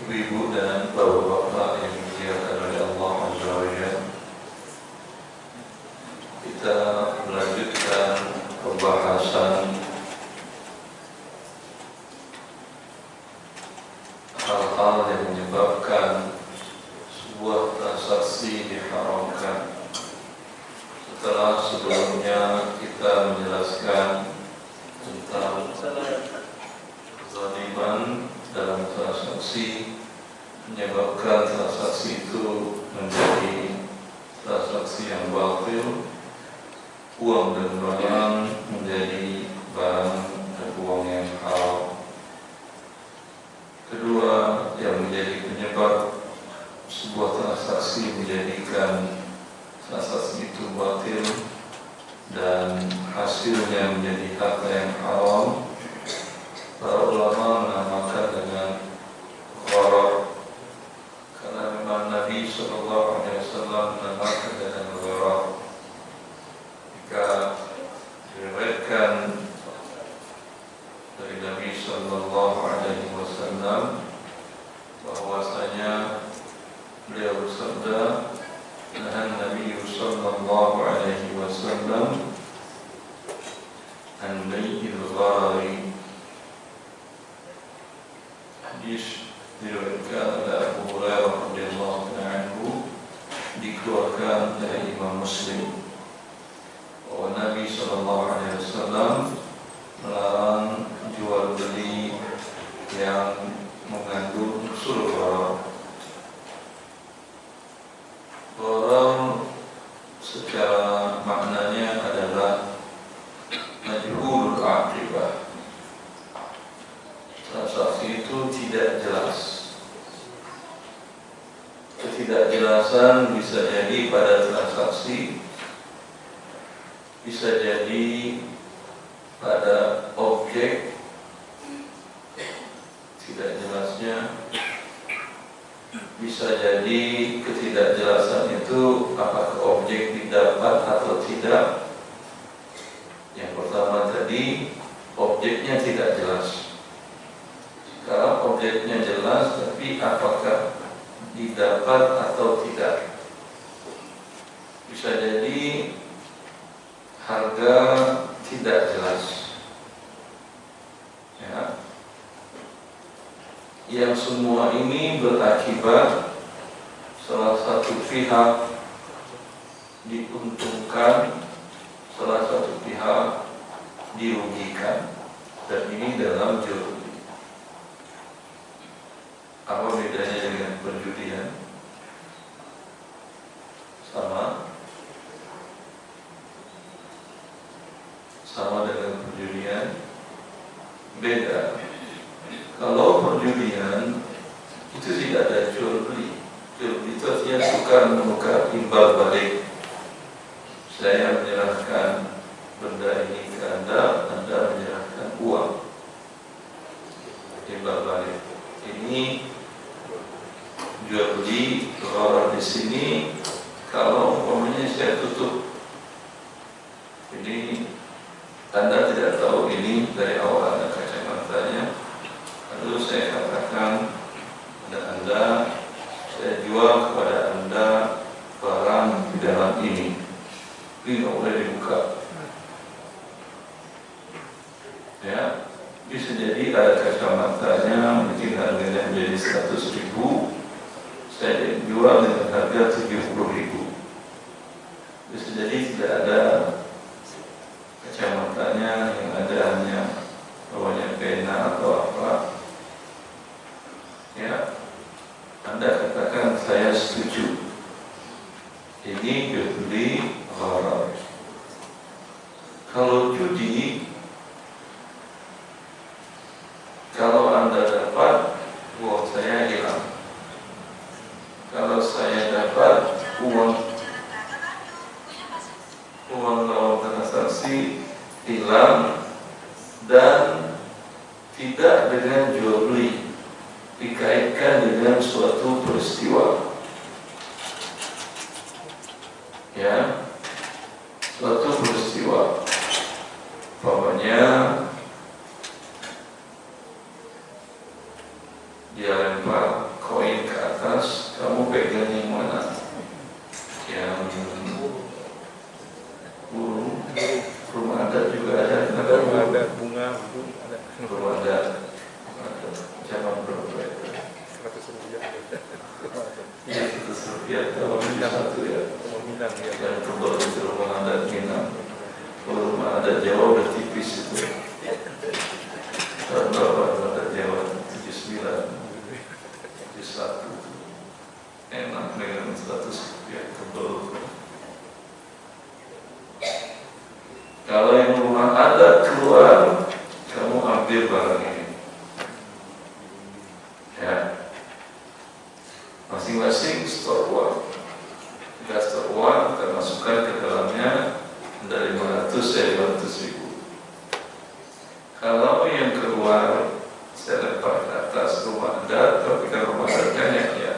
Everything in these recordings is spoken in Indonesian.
Ibu-ibu dan bapak-bapak yang dimuliakan oleh Allah Azza wa Jalla, kita melanjutkan pembahasan hal-hal yang menyebabkan sebuah transaksi diharamkan. Setelah sebelumnya kita menjelaskan tentang kezaliman dalam transaksi menyebabkan transaksi itu menjadi transaksi yang batil, uang dan barang menjadi barang dan uang yang haram. Kedua, yang menjadi penyebab sebuah transaksi menjadikan transaksi itu batil dan hasilnya menjadi harta yang haram, para ulama menamakan dengan gharar, karena memang Nabi SAW menamakan dengan gharar. Jika diriwayatkan dari Nabi SAW bahwasanya beliau bersabda, nahan Nabi SAW an bai'il gharari. Hadis diriwayatkan oleh Abu Hurairah radhiyallahu anhu, dikeluarkan dari Imam Muslim, bahwa Nabi SAW melarang jual beli yang mengandung unsur gharar. Gharar secara maknanya adalah majhulul aqibah. Transaksi itu tidak jelas. Ketidakjelasan bisa jadi pada transaksi, bisa jadi pada objek. Tidak jelasnya bisa jadi ketidakjelasan itu apakah objek didapat atau tidak. Yang pertama tadi, objeknya tidak jelas. Kalau objeknya jelas, tapi apakah didapat atau tidak. Bisa jadi harga tidak jelas, ya. Yang semua ini berakibat salah satu pihak diuntungkan, salah satu pihak dirugikan, dan ini dalam jual beli. Apa bedanya dengan perjudian? Sama dengan perjudian? Beda. Kalau perjudian itu tidak ada jual beli. Jual beli itu artinya tukar menukar, imbal balik. Saya menyerahkan benda ini ke Anda, Anda menyerahkan uang, imbal balik. Ini jual beli. Gharar di sini, kalau umpamanya saya tutup, ini Anda tidak tahu ini dari awal ada kacamatanya, lalu saya katakan pada Anda, saya jual kepada Anda barang di dalam ini tidak boleh dibuka. Ya, bisa jadi ada kacamatanya, mungkin harganya menjadi 100.000, saya jual dengan harga 70.000. Bisa jadi tidak ada kacamatanya, yang ada hanya bawahnya pena atau apa. Ya, Anda katakan saya setuju. Ini jual beli gharar. Kalau judi, kalau Anda dapat, uang saya hilang. Kalau saya dapat uang lawan transaksi hilang, dan tidak dengan jual beli, dikaitkan dengan suatu peristiwa. Ya, suatu peristiwa. Umpamanya dia lempar kamu pegang yang mana? Yang burung, rumah adat juga ada. Rumah adat bunga ada. Rumah adat zaman berapa itu? 100 rupiah. Ya, 100 rupiah kalau minta satu ya. Minang ya. Yang tebal itu rumah adat Minang. Kalau rumah adat Jawa udah tipis itu. Tahun berapa rumah adat Jawa? 79, 71. Enak dengan 100 rupiah tebal. Kalau yang rumah adat keluar, kamu ambil barang ini. Ya, masing-masing store uang. Kita store uang, kita masukkan ke dalamnya dari 500 ya 500 ribu. Kalau yang keluar, saya lempar ke atas rumah adat, tapi kan rumah adatnya ya,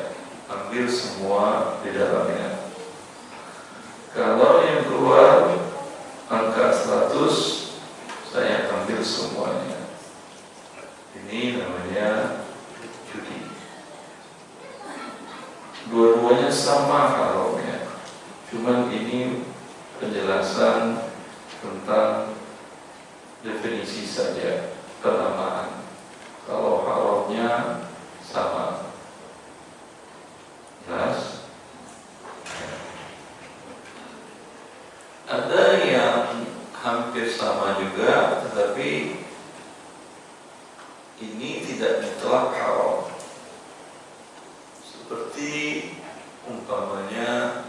ambil semua di dalamnya. Kalau yang keluar angka 100, saya ambil semuanya. Ini namanya judi. Dua-duanya sama haramnya, cuman ini penjelasan tentang definisi saja, penamaan. Kalau haramnya sama, jelas. Ada yang hampir sama juga, tetapi ini tidak mutlak haram. Seperti umpamanya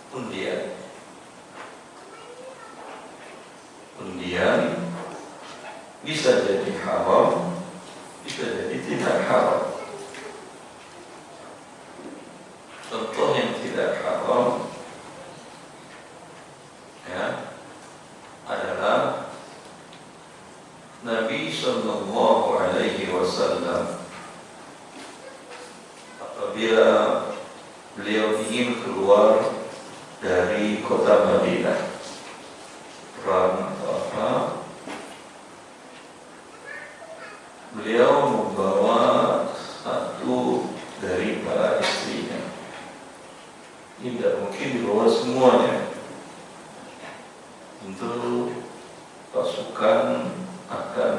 undian. Undian bisa jadi haram, bisa jadi tidak haram. Contoh yang tidak haram ya adalah Nabi Sallallahu Alaihi Wasallam apabila beliau ingin keluar dari kota Madinah perang atau apa, beliau membawa satu dari para istrinya. Ini tidak mungkin dibawa semuanya. Tentu pasukan akan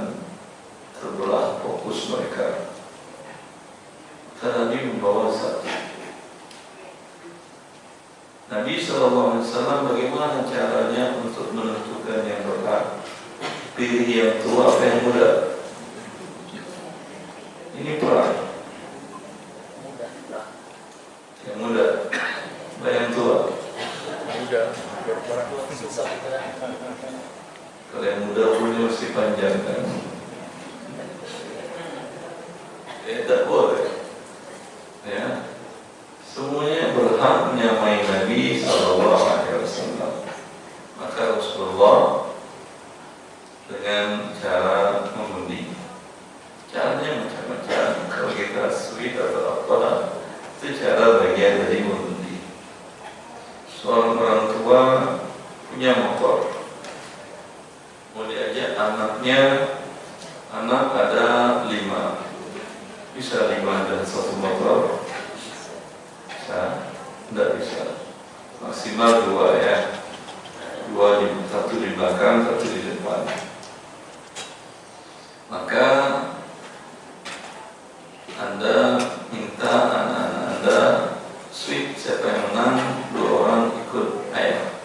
terbelah fokus mereka. Karena Nabi membawa satu. Nabi SAW bagaimana caranya untuk menentukan yang berhak? Pilih yang tua atau yang muda? Ini perang. Yang muda, yang tua. Muda, berperang. Kalau yang muda punya mesti panjang kan? Tak boleh. Ya, semuanya berhak menyamai Nabi SAW. Maka Rasulullah dengan cara mengundi. Caranya macam-macam. Kalau kita sweet atau apa, itu cara bagian dari mengundi. Seorang orang tua punya motor, mau diajak anaknya, anak ada 5, bisa 5 dan 1 motor? Bisa? Tidak bisa. Maksimal 2 ya. 2 satu di belakang, 1 di depan. Maka Anda minta anak-anak Anda sweet, siapa yang menang 2 orang ikut ayah.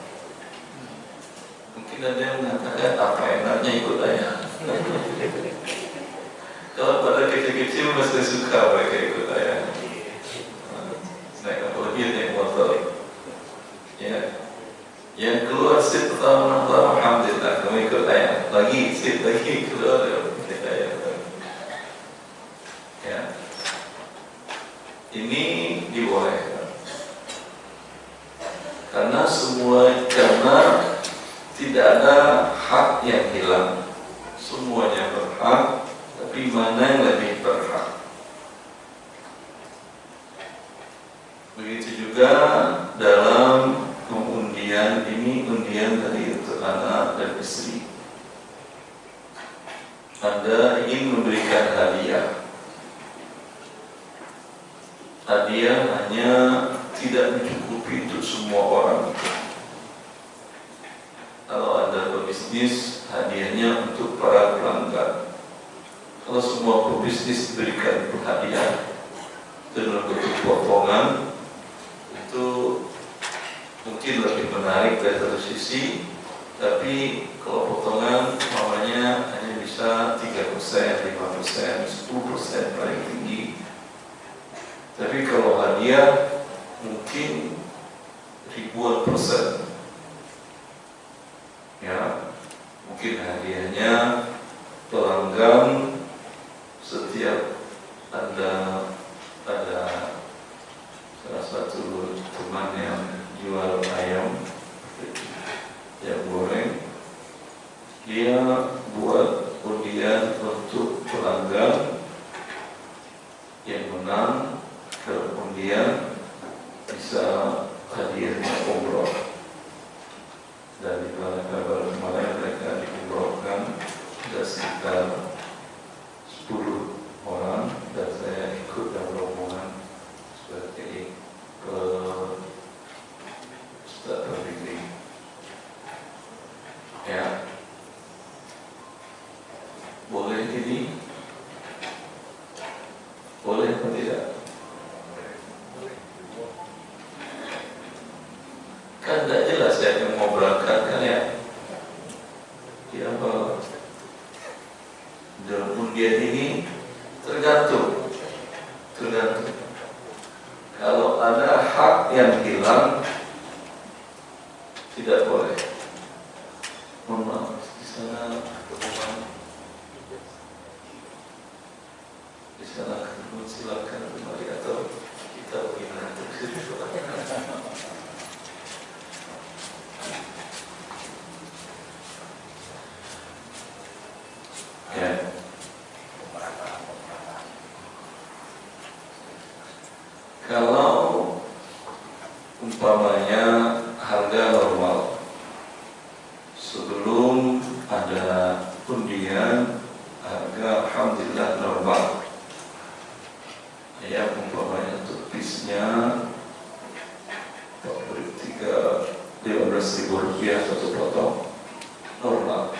Mungkin ada yang mengatakan apa enaknya ikut ayah. Kalau pada kecil-kecil mesti suka mereka ikut ayah. Naik apalagi naik motor. Ya, yang keluar seat pertama, alhamdulillah kamu ikut ayah. Lagi seat lagi keluar ikut ayah. Ya, ini dibolehkan. Karena tidak ada hak yang hilang. Semuanya berhak, tapi mana yang lebih berhak? Begitu juga dalam pengundian ini, undian dari untuk anak dan istri. Anda ingin memberikan hadiah. Hadiah umpamanya tidak mencukupi untuk semua orang. Kalau Anda berbisnis, hadiahnya untuk para pelanggan. Kalau semua pebisnis diberikan hadiah dalam bentuk potongan, itu mungkin lebih menarik dari satu sisi. Tapi kalau potongan umpamanya hanya bisa 3%, 5%, 10% paling tinggi. Tapi kalau hadiah mungkin ribuan persen. Ya, mungkin hadiahnya pelanggan setiap Anda ada salah satu teman yang jual ayam goreng, dia buat undian untuk pelanggan yang menang ke undian bisa hadiahnya umroh. Dari kabar kemarin mereka diumrohkan ada sekitar 10 orang dan saya ikut dalam rombongan sebagai Ustaz pembimbing. Ya, boleh ini? Boleh atau tidak? Kan tidak jelas ya yang mau berangkat kan ya. Ya, dalam undian ini tergantung. Kalau ada hak yang hilang, tidak boleh. Mohon maaf, di sana ketemu, silakan kembali atau kita bagaimana terus. Ya. Kalau umpamanya harga normal sebelum ada undian, harga alhamdulillah normal. Ya, umpamanya untuk pisnya 15.000 rupiah satu potong, normal.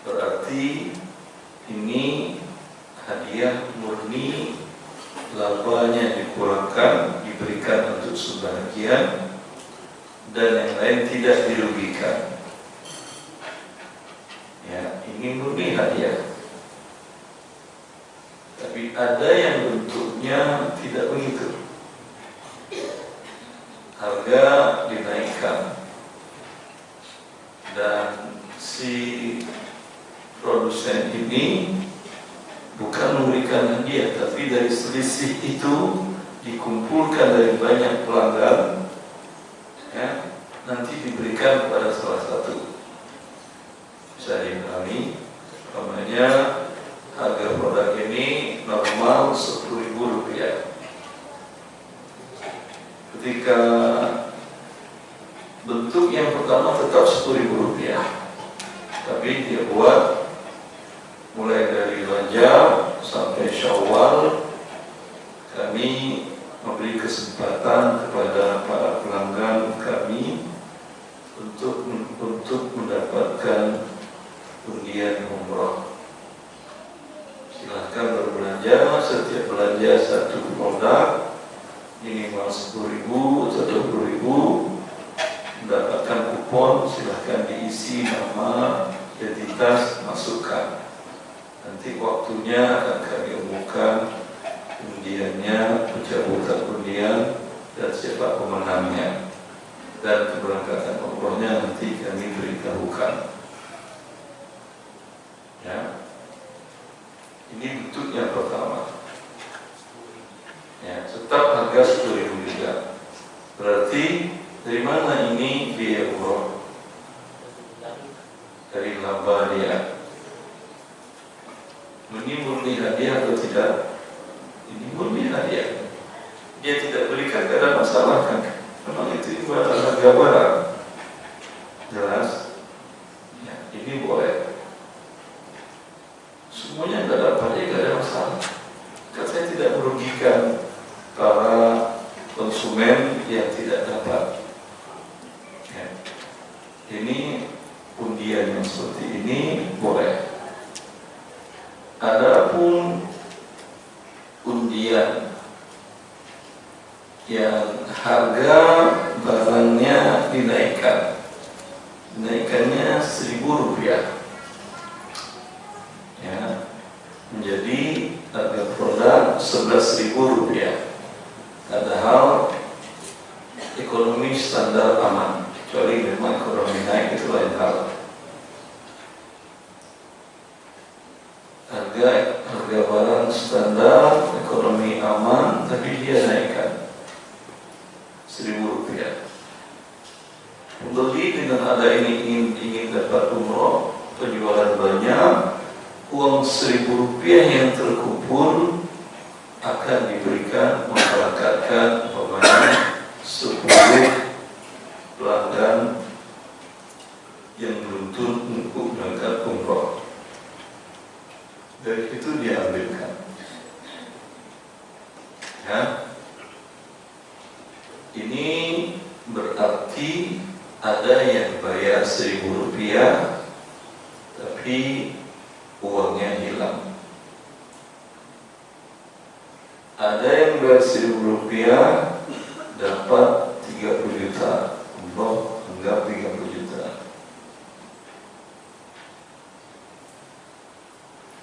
Berarti ini hadiah murni, labanya dikurangkan, diberikan untuk sebagian, dan yang lain tidak dirugikan. Ya, ini murni hadiah. Tapi ada yang bentuknya tidak begitu. Harga dinaikkan dan si produsen ini bukan memberikan hadiah, tapi dari selisih itu dikumpulkan dari banyak pelanggan, ya, nanti diberikan kepada salah satu. Bisa dipahami, namanya harga produk ini normal 10.000 rupiah. Ketika bentuk yang pertama tetap 10.000 rupiah, tapi dia buat mulai dari Rajab sampai Syawal, kami memberi kesempatan kepada para pelanggan kami untuk mendapatkan undian umroh. Silahkan berbelanja, setiap belanja satu produk minimal 10.000 atau 20.000 mendapatkan kupon. Silahkan diisi nama, identitas, masukkan. Nanti waktunya akan kami umumkan undiannya, pencabutan undian, dan siapa pemenangnya, dan keberangkatan umrohnya nanti kami beritahukan. Ya, ini bentuk yang pertama. Ya, tetap harga 10.000 juga. Berarti dari mana ini biaya umroh? Dari laba dia. Ini murni hadiah atau tidak? Ini murni hadiah. Dia tidak berikan, tidak ada masalah kan? Memang itu ibarat harga barang. Jelas? Ya, ini boleh. Semuanya tidak dapat, tidak ada masalah. Kan saya tidak merugikan para konsumen yang tidak dapat. Ya. Ini undian yang seperti ini boleh. Adapun undian yang harga barangnya dinaikannya Rp1.000, ya, menjadi harga produk Rp11.000. Padahal ekonomi standar aman, kecuali memang ekonomi naik itu lain hal. Harga barang standar ekonomi aman, tapi dia naikkan Rp1.000. Pembeli dengan ada ini ingin dapat umroh, penjualan banyak, uang Rp1.000 yang terkumpul akan diberikan memberangkatkan umpamanya 10 pelanggan yang beruntun untuk berangkat umroh. Dari itu diambilkan. Ya. Ini berarti ada yang bayar Rp1.000 tapi uangnya hilang. Ada yang bayar Rp1.000 dapat 30 juta, umroh anggap 30 juta.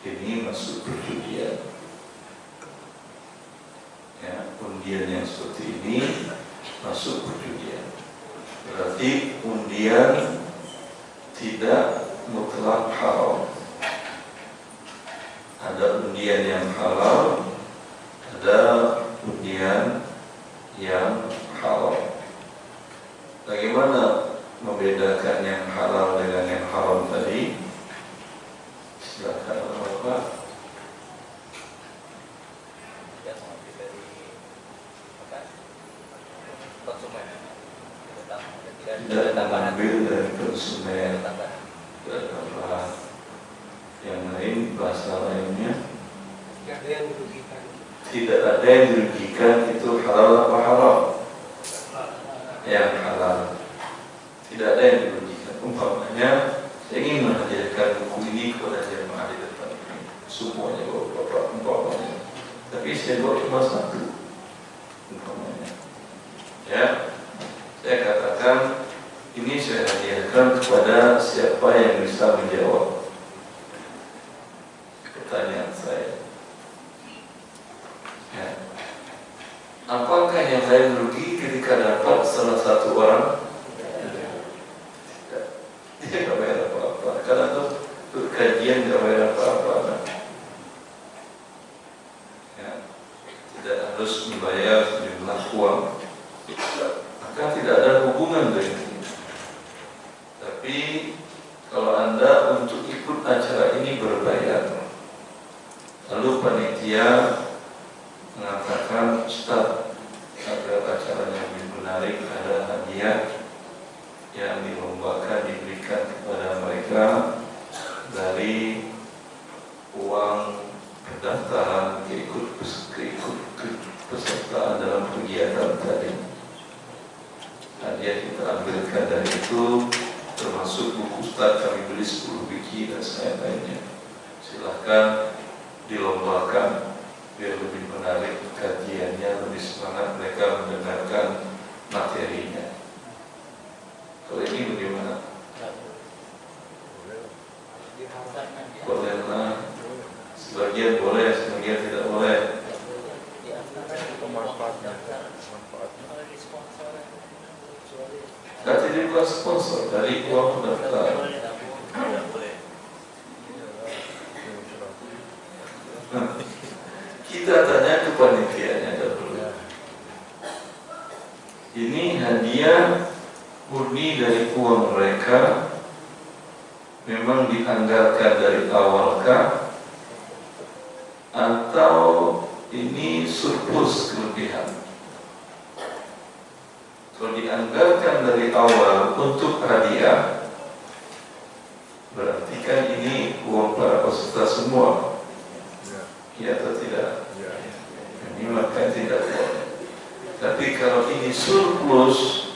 Ini masuk perjudian. Ya, undian yang seperti ini masuk perjudian. Berarti undian tidak mutlak haram. Ada undian yang halal, ada undian yang haram. Bagaimana membedakan yang halal dengan yang haram tadi? Silakan Bapak. Tidak mengambil dari konsumen, tidak tambahan. Yang lain, bahasa lainnya tidak ada yang dirugikan. Itu halal apa haram? Yang halal. Tidak ada yang dirugikan. Umpamanya saya ingin mengajarkan buku ini kepada jemaah di depan ini, semuanya bapak umpamanya, tapi saya buat cuma satu umpamanya. Ya, saya katakan ini saya hadiahkan kepada siapa yang bisa menjawab pertanyaan saya. Ya. Apakah yang lain rugi ketika dapat salah satu orang? Dia nggak bayar apa-apa, karena itu kajian nggak bayar apa-apa. Ya. Tidak harus membayar sejumlah uang, maka tidak ada hubungan dengan ini. Tapi kalau Anda untuk ikut acara ini berbayar, lalu panitia mengatakan, Ustaz, agar acaranya lebih menarik, ada hadiah yang dilombakan diberikan kepada mereka dari uang pendaftaran keikut pesertaan dalam kegiatan tadi. Hadiah kita ambilkan dari itu, termasuk buku Ustaz kami beli 10 biji dan lain-lainnya. Silahkan dilombakan biar lebih menarik kajiannya, lebih semangat mereka mendengarkan materinya. Kalau ini bagaimana? Bolehlah, sebagian boleh, sebagian tidak boleh. Nanti dia bukan sponsor dari uang pendaftar. Kita tanya ke panitianya dulu. Ini hadiah murni dari uang mereka, memang dianggarkan dari awalkah, atau ini surplus kelebihan? Kalau dianggarkan dari awal untuk hadiah, berarti kan ini uang para peserta semua, ya atau tidak? Ini maka tidak boleh. Tapi kalau ini surplus,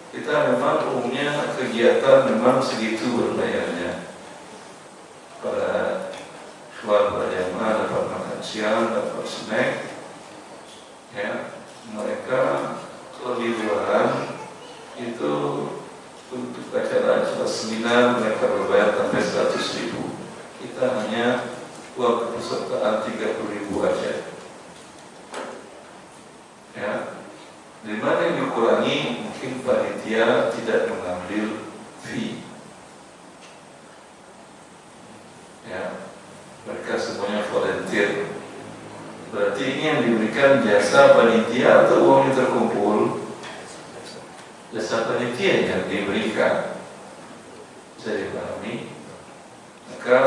kita memang umumnya kegiatan memang segitu berbayarnya. Pada keluar berjamaah dapat makan siang, dapat snack, ya. Mereka kalau di luaran itu untuk acara seminar mereka berbayar sampai 100.000. Kita hanya uang kepesertaan 30.000 aja. Ya, di mana yang dikurangi mungkin panitia tidak mengambil fee. Ya, mereka semuanya volunteer. Berarti ini yang diberikan jasa panitia atau uang yang terkumpul? Jasa panitia yang diberikan. Bisa dipahami? Maka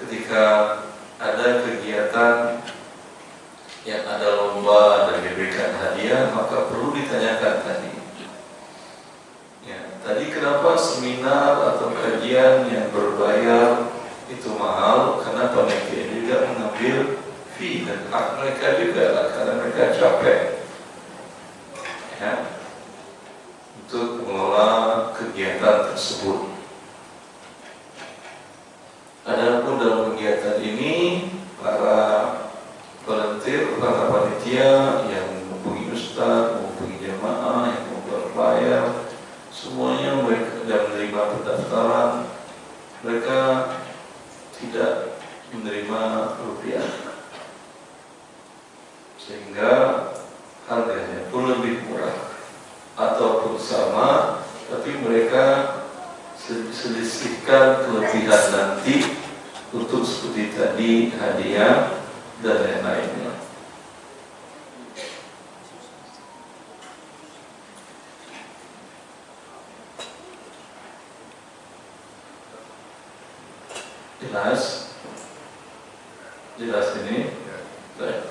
ketika ada kegiatan yang ada lomba dan diberikan hadiah, maka perlu ditanyakan tadi. Ya, tadi kenapa seminar atau kajian yang berbayar itu mahal? Karena panitia juga mengambil fee dan hak mereka juga lah, karena mereka capek, ya, untuk mengelola kegiatan tersebut. Adapun dalam kegiatan ini, para volunteer, para panitia yang menghubungi ustaz, menghubungi jamaah, yang membayar, semuanya mereka dan menerima pendaftaran, mereka tidak menerima rupiah, sehingga harganya pun lebih murah ataupun sama, tapi mereka selisihkan kelebihan nanti untuk seperti tadi hadiah dan lain-lainnya. Jelas ini. Baik.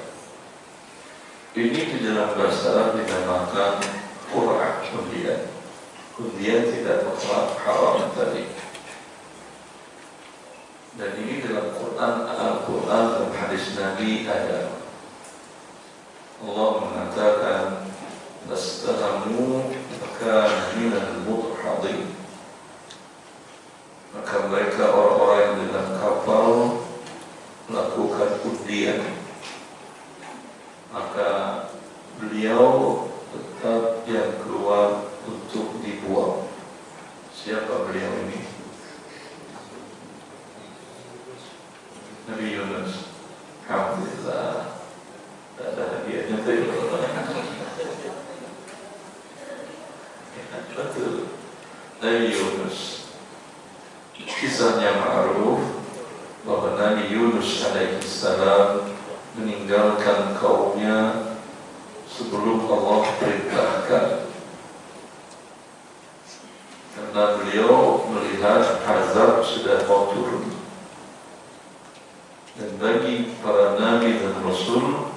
Ini di dalam bahasa Arab dinamakan qur'ah, undian. Undian tidak mutlak haram tadi. Dan ini dalam Al-Quran dan hadis Nabi ada. Allah mengatakan, "Fastahamu fakana minal mudhadin." Maka mereka orang-orang yang di dalam kapal melakukan undian. Maka beliau tetap yang keluar untuk dibuang. Siapa beliau ini? Nabi Yunus. Alhamdulillah. Tak ada hadiahnya tadi. Betul. Nabi Yunus. Kisahnya ma'ruf bahwa Nabi Yunus alaihissalam meninggalkan kaumnya sebelum Allah perintahkan, karena beliau melihat azab sudah mau turun. Dan bagi para nabi dan rasul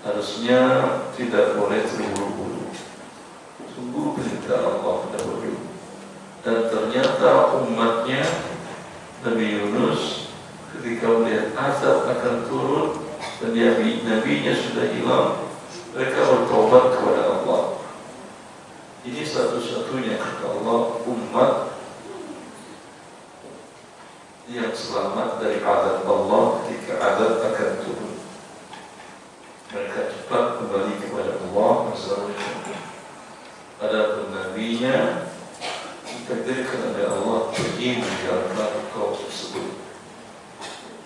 harusnya tidak boleh terburu-buru, tunggu perintah Allah dahulu. Dan ternyata umatnya Nabi Yunus ketika melihat azab akan turun dan nabinya sudah hilang, mereka bertobat kepada Allah. Ini satu-satunya kata Allah umat yang selamat dari azab Allah ketika azab akan turun. Mereka cepat kembali kepada Allah Azza wa Jalla. Adapun nabinya ditakdirkan oleh Allah pergi meninggalkan kaum tersebut.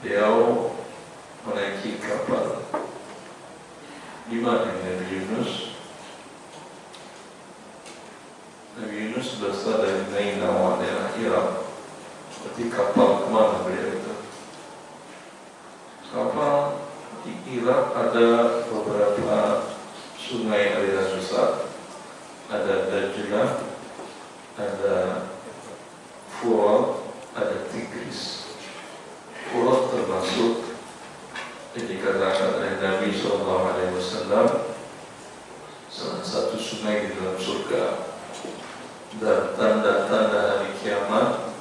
Beliau menaiki kapal. Di mana Nabi Yunus? Nabi Yunus berasal dari Nainawa, daerah Irak. Berarti kapal kemana beliau itu? Kapal di Irak ada beberapa sungai aliran besar. Ada Dajjal, ada Furat, ada Tigris. Furat termasuk yang dikatakan oleh Nabi SAW salah satu sungai di dalam surga. Dan tanda-tanda hari kiamat,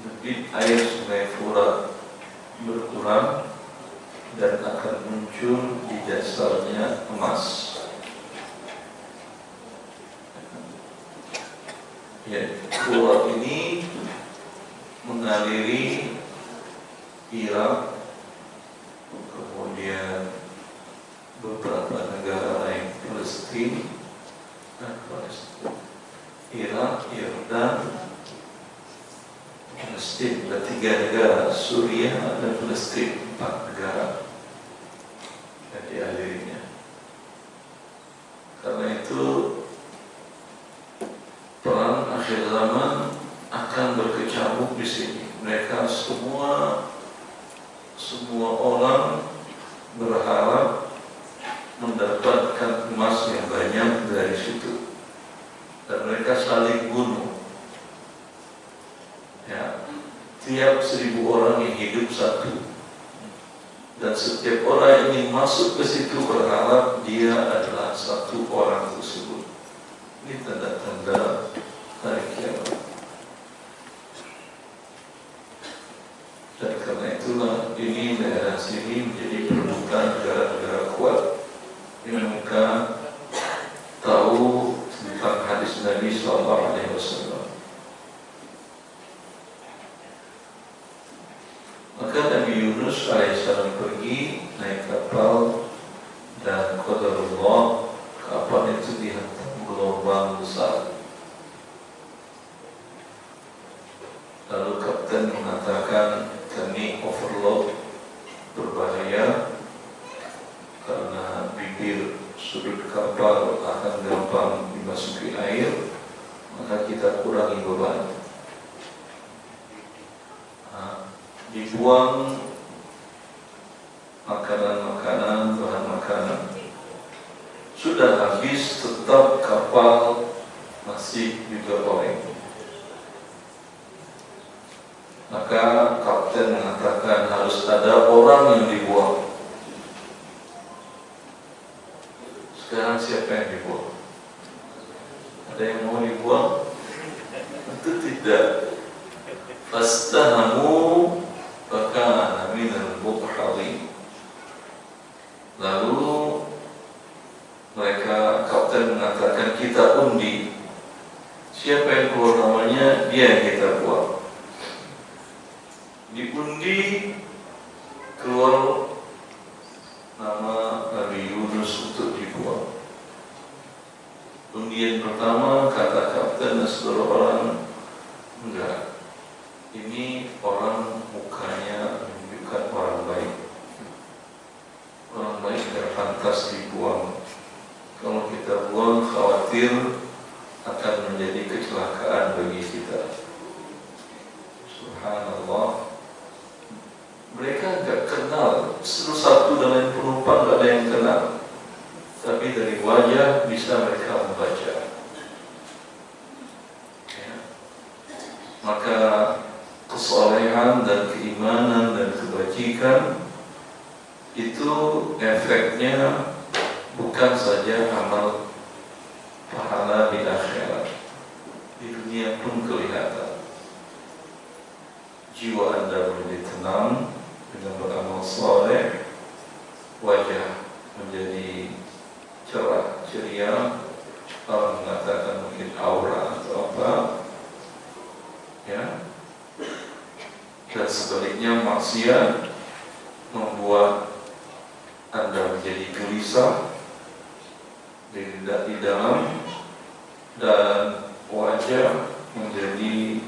debit air sungai Furat berkurang dan akan muncul di dasarnya emas. Ya, pulau ini mengaliri Irak, kemudian beberapa negara lain, Palestina, Irak, Yordan, Palestina, ada 3 negara, Suriah dan Palestina, 4 negara yang dialirinya. Karena itu perang akhir zaman akan berkecamuk di sini. Mereka semua orang berharap mendapatkan emas yang banyak dari situ, dan mereka saling bunuh. Ya, tiap 1000 orang yang hidup satu, dan setiap orang yang ingin masuk ke situ berharap dia adalah satu orang tersebut. Ini tanda-tanda hari kiamat. Dan karena itulah ini daerah sini menjadi permukaan negara-negara kuat yang mereka tahu tentang hadis Nabi SAW. Maka Nabi Yunus alaihissalam pergi naik kapal, dan qadarullah kapal itu dihantam gelombang besar. Lalu kapten mengatakan, kami overload, berbahaya karena bibir sudut kapal akan gampang dimasuki air, maka kita kurangi beban. Dibuang makanan-makanan, bahan makanan. Sudah habis, tetap kapal masih juga oleng. Maka kapten mengatakan harus ada orang yang dibuang. Sekarang siapa yang dibuang? Ada yang mau dibuang? Tentu tidak. Fastahamu fakana minal mudhadhin. Lalu mereka, kapten mengatakan, kita undi. Siapa yang keluar namanya, dia yang kita buang. Diundi, keluar nama Nabi Yunus untuk dibuang. Undian pertama, kata kapten dan seluruh orang, enggak, ini orang mukanya menunjukkan orang baik. Orang baik tidak pantas dibuang. Kalau kita buang, khawatir akan menjadi kecelakaan bagi kita. Subhanallah. Mereka gak kenal, satu dengan penumpang gak ada yang kenal, tapi dari wajah bisa mereka membaca. Ya. Maka kesolehan dan keimanan dan kebajikan itu efeknya bukan saja amal pahala di akhirat, di dunia pun kelihatan. Jiwa Anda menjadi tenang dengan beramal soleh, wajah menjadi cerah ceria. Orang mengatakan mungkin aura atau apa, ya. Dan sebaliknya maksiat membuat Anda menjadi gelisah di dalam, dan wajah menjadi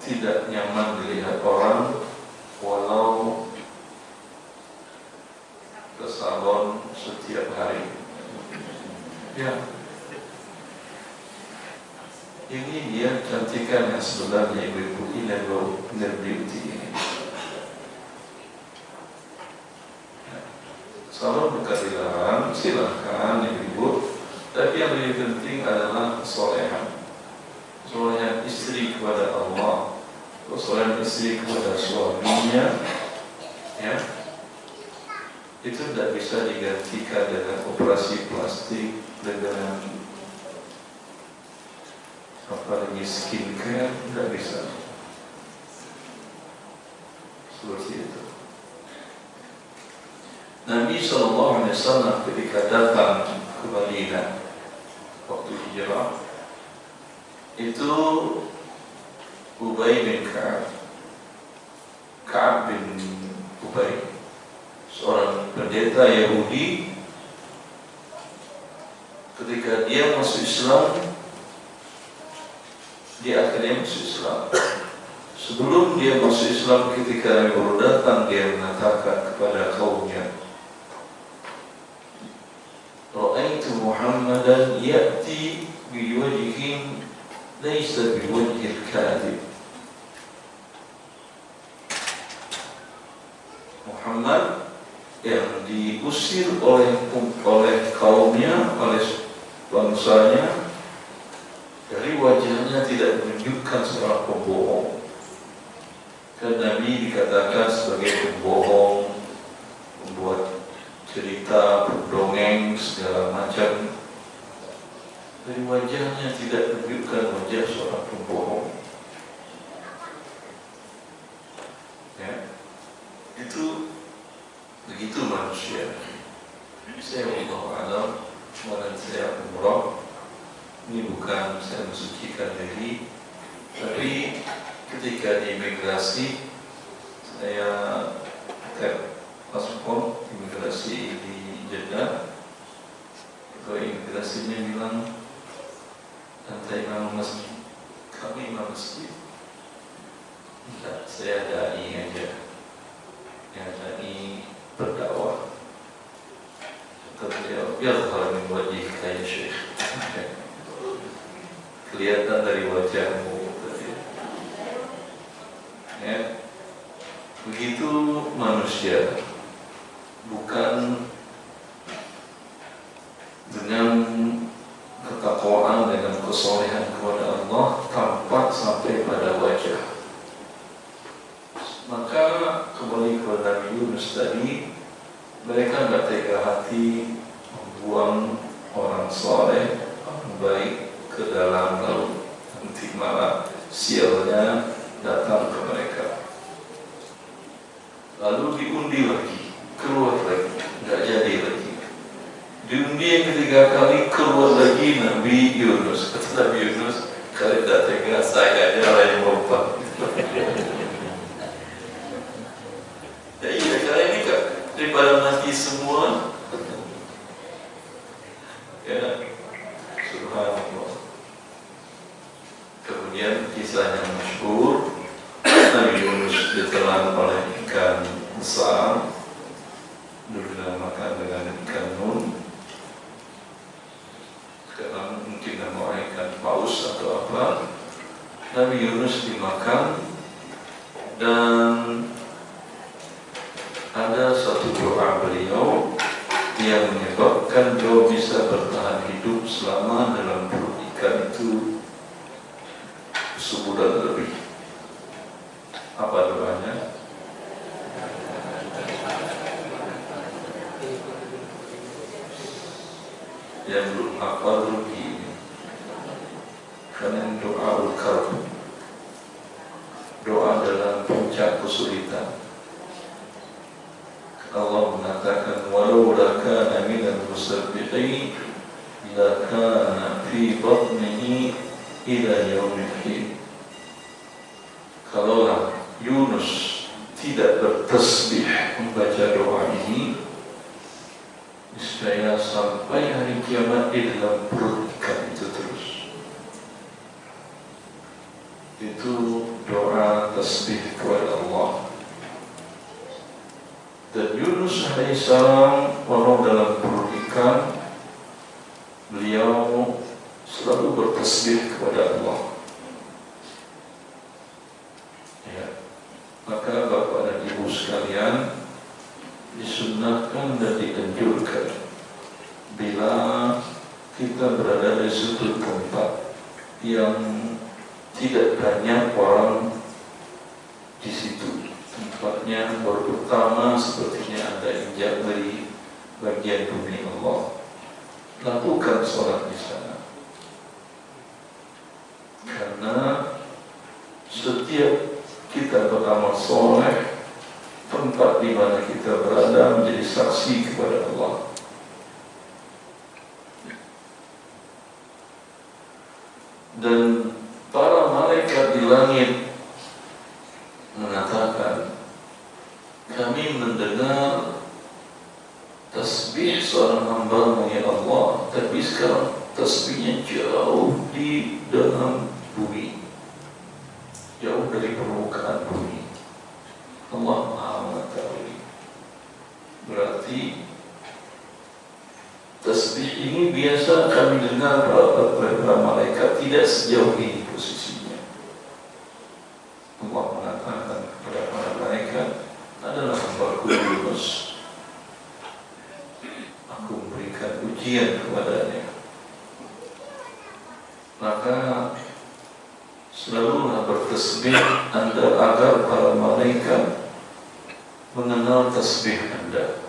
tidak nyaman dilihat orang, walau ke salon setiap hari. Ya, ini dia cantikan yang sebenarnya ibu-ibu inner beauty ini. Salon bukan dilarang, silahkan ibu-ibu, tapi yang lebih penting adalah kesolehan. Kesolehan istri kepada Allah, kesolehan istri kepada suaminya, ya, itu tidak bisa digantikan dengan operasi plastik, dengan apalagi skincare, tidak bisa. seperti itu. Nabi SAW ketika datang ke Madinah waktu hijrah itu Ubay bin Ka'ab bin Ubay, seorang pendeta Yahudi, ketika dia masuk Islam, dia akhirnya masuk Islam. Sebelum dia masuk Islam, ketika Nabi baru datang, dia mengatakan kepada kaumnya, Ra'aitu Muhammadan ya'ti biwajhin laysa biwajhil kadhib. Muhammad yang diusir oleh kaumnya, oleh bangsanya, dari wajahnya tidak menunjukkan seorang pembohong. Dan Nabi dikatakan sebagai pembohong, membuat cerita, berdongeng, segala macam. Dari wajahnya tidak menunjukkan wajah seorang pembohong. Ya, itu begitu manusia. Saya Allah kemarin saya umrah. Ini bukan saya mensucikan diri, tapi ketika di imigrasi saya tes paspor imigrasi di Jeddah, ketua imigrasinya bilang, "Anda imam masjid?" "Kami imam masjid." "Tidak, saya dai aja, ya dai berdakwah." Kata beliau, "Yadhhar min wajhika ya Syekh." Kelihatan dari wajahmu. Ya, begitu manusia, bukan dengan ketakwaan, dengan kesolehan kepada Allah tampak sampai pada wajah. Maka kembali kepada Nabi Yunus tadi, mereka tidak tega hati membuang orang soleh, orang baik ke dalam laut, nanti malah sialnya datang ke mereka. Lalu diundi lagi, keluar lagi, nggak jadi lagi. Diundi yang ketiga kali, keluar lagi Nabi Yunus. Kata Nabi Yunus, "Kalian tidak tega, saya aja lah yang lompat." Ya iya, kalian ini kan daripada mati semua. Ya, subhanallah. Kemudian kisah yang masyhur, Nabi Yunus ditelan oleh ikan besar, dulu dinamakan dengan ikan nun, sekarang mungkin nama ikan paus atau apa. Nabi Yunus dimakan, dan ada satu doa beliau yang menyebabkan beliau bisa bertahan hidup selama dalam perut ikan itu sebulan lebih. Apa doanya? Yang belum apa rugi, karena doa al-karb, doa dalam puncak kesulitan. Allah mengatakan, "Walau lakana minal musabbihin lakana fi batnihi ila yaumil qiyamah." Kalaulah Yunus tidak bertasbih membaca doa ini, niscaya sampai hari kiamat di dalam perut ikan itu terus. Itu doa tasbih kepada Allah. Dan Yunus alaihissalam walau dalam perut ikan, beliau selalu bertasbih kepada Allah. Maka Bapak dan Ibu sekalian, disunnahkan dan dianjurkan bila kita berada di suatu tempat yang tidak banyak orang di situ, tempatnya baru pertama sepertinya Anda injak dari bagian bumi Allah, lakukan sholat di sana, karena setiap kita beramal soleh tempat di mana kita berada menjadi saksi kepada Allah. Dan para malaikat di langit mengatakan, kami mendengar tasbih seorang hamba-Mu ya Allah, tapi sekarang tasbihnya jauh di dalam bumi, jauh dari permukaan bumi. Allah Maha mengetahui. Berarti tasbih ini biasa kami dengar para malaikat, tidak sejauh ini posisinya. Allah mengatakan kepada para malaikat, adalah hamba-Ku Yunus, aku memberikan ujian kepadanya. Maka selalulah bertasbih Anda agar para malaikat mengenal tasbih Anda.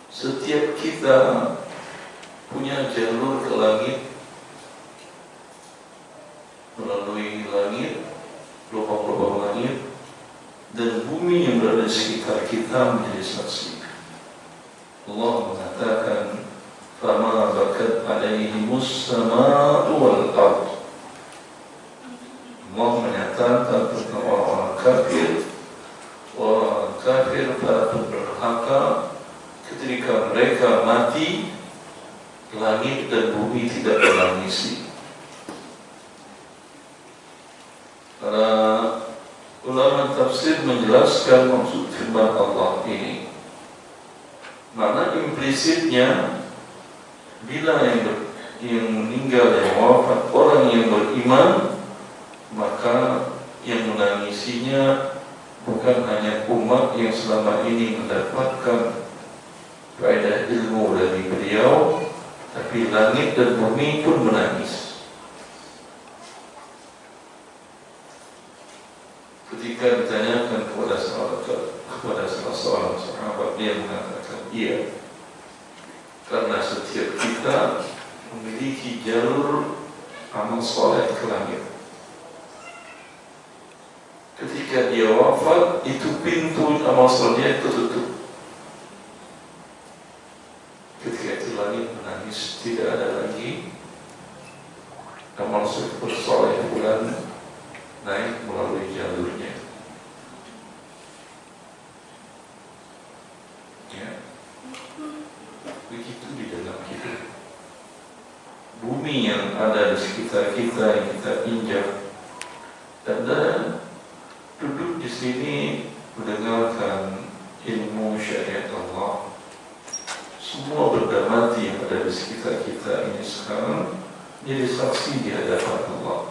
Setiap kita punya jalur ke langit, melalui langit, lubang-lubang langit, dan bumi yang berada di sekitar kita menjadi saksi. Allah mengatakan, فَمَا بَكَتْ عَلَيْهِمُ السَّمَاءُ وَالْأَرْضُ. Allah menyatakan tentang orang-orang kafir, para pendurhaka, ketika mereka mati, langit dan bumi tidak menangisi. Para ulama tafsir menjelaskan maksud firman Allah ini. Mana implisitnya, bila yang meninggal, yang wafat, orang yang beriman, maka yang menangisinya bukan hanya umat yang selama ini mendapatkan faedah ilmu dari beliau, tapi langit dan bumi pun menangis. Ketika ditanyakan kepada salah seorang sahabat, dia mengatakan, iya, karena setiap kita memiliki jalur amal soleh ke langit. Ketika dia wafat, itu pintu amal soleh tertutup. Ketika itu langit menangis, tidak ada lagi amal soleh bulan naik melalui jalurnya. Ya, begitu di dalam hidup. Bumi yang ada di sekitar kita, yang kita injak, dan duduk di sini mendengarkan ilmu syariat Allah. Semua benda mati yang ada di sekitar kita ini sekarang jadi saksi di hadapan Allah.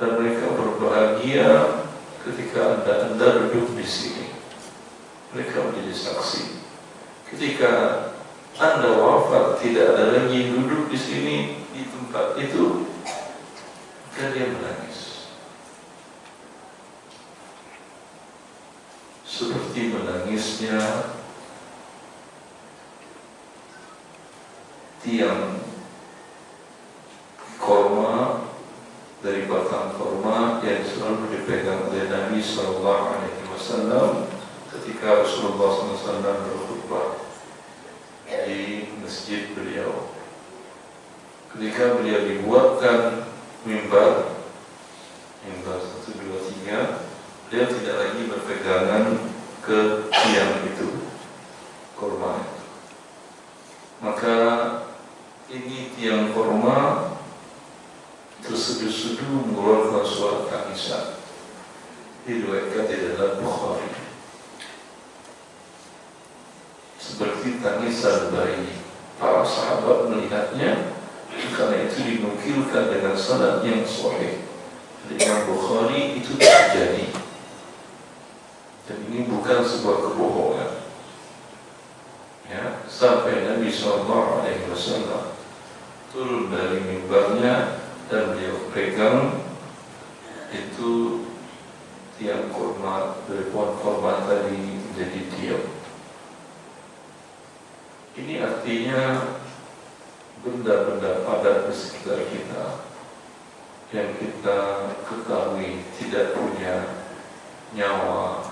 Dan mereka berbahagia ketika anda duduk di sini. Mereka menjadi saksi. Ketika anda wafat, tidak ada lagi yang duduk di sini, di tempat itu, maka dia menangis. Seperti menangisnya tiang korma dari batang korma yang selalu dipegang oleh Nabi SAW ketika Rasulullah SAW berkhutbah di masjid beliau. Ketika beliau dibuatkan mimbar 1, 2, 3, dia tidak lagi berpegangan ke tiang itu, korma itu. Maka ini tiang korma terseduh-seduh mengeluarkan suara tangisan. Diriwayatkan di dalam Bukhari. Seperti tangisan bayi. Para sahabat melihatnya, karena itu dinukilkan dengan sanad yang sahih. Di Imam Bukhari itu terjadi. Dan ini bukan sebuah kebohongan. Ya, sampai Nabi SAW turun dari mimbarnya dan beliau pegang itu tiang korma, dari pohon korma tadi menjadi diam. Ini artinya benda-benda padat di sekitar kita yang kita ketahui tidak punya nyawa,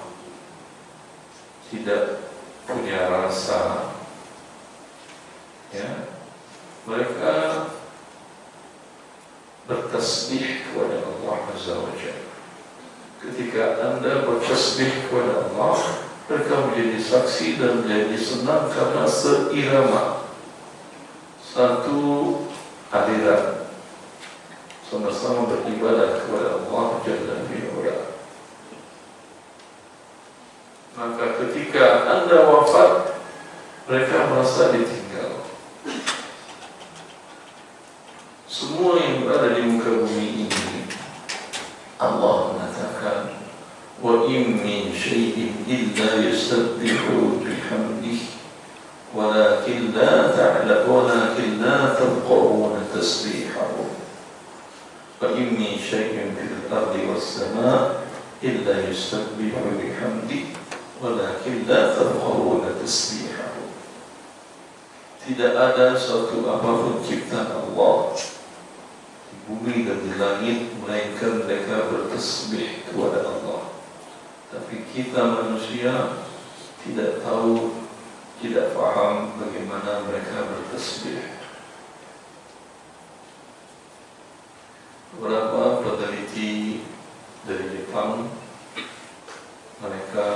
tidak punya rasa, ya, mereka bertasbih kepada Allah Azza wa Jalla. Ketika Anda bertasbih kepada Allah, mereka menjadi saksi dan menjadi senang karena seirama, satu aliran, sama-sama beribadah kepada Allah Jalla fi'ala. Maka ketika Anda wafat, mereka merasa ditinggal. Semua yang berada di muka bumi ini, Allah mengatakan, wa in min syai'in illa yusabbihu bihamdihi walakin la tafqahuna tasbihahum wa in min syai'in fil ardi was sama' illa yusabbihu bihamdihi walakin la tafqahuna tasbihahum. Tidak ada suatu apapun ciptaan Allah di bumi dan di langit melainkan mereka bertasbih kepada Allah. Tapi kita manusia tidak tahu, tidak paham bagaimana mereka bertasbih. Beberapa peneliti dari Jepang, mereka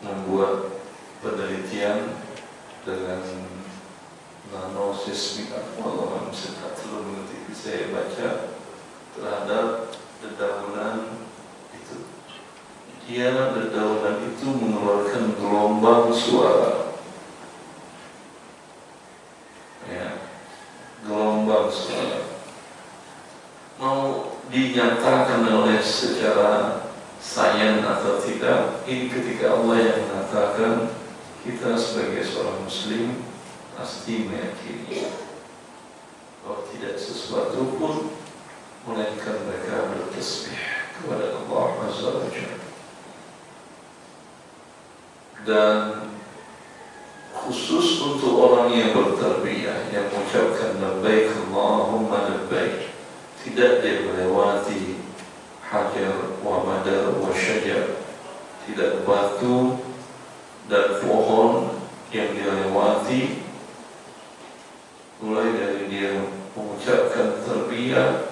membuat penelitian dengan nanosismik, Allah saya belum mengerti, saya baca terhadap dedaunan itu. Dedaunan itu mengeluarkan gelombang suara, ya, gelombang suara. Mau dinyatakan oleh secara sains atau tidak, ini ketika Allah yang mengatakan, kita sebagai seorang muslim pasti meyakini bahwa tidak sesuatu pun melainkan mereka bertasbih kepada Allah Azza wa Jalla. Dan khusus untuk orang yang bertarbiyah, yang mengucapkan labbaik Allahumma labbaik, tidak dia melewati hajar wa madar wa syajar, tidak batu dan pohon yang dia lewati, mulai dari dia mengucapkan tarbiyah,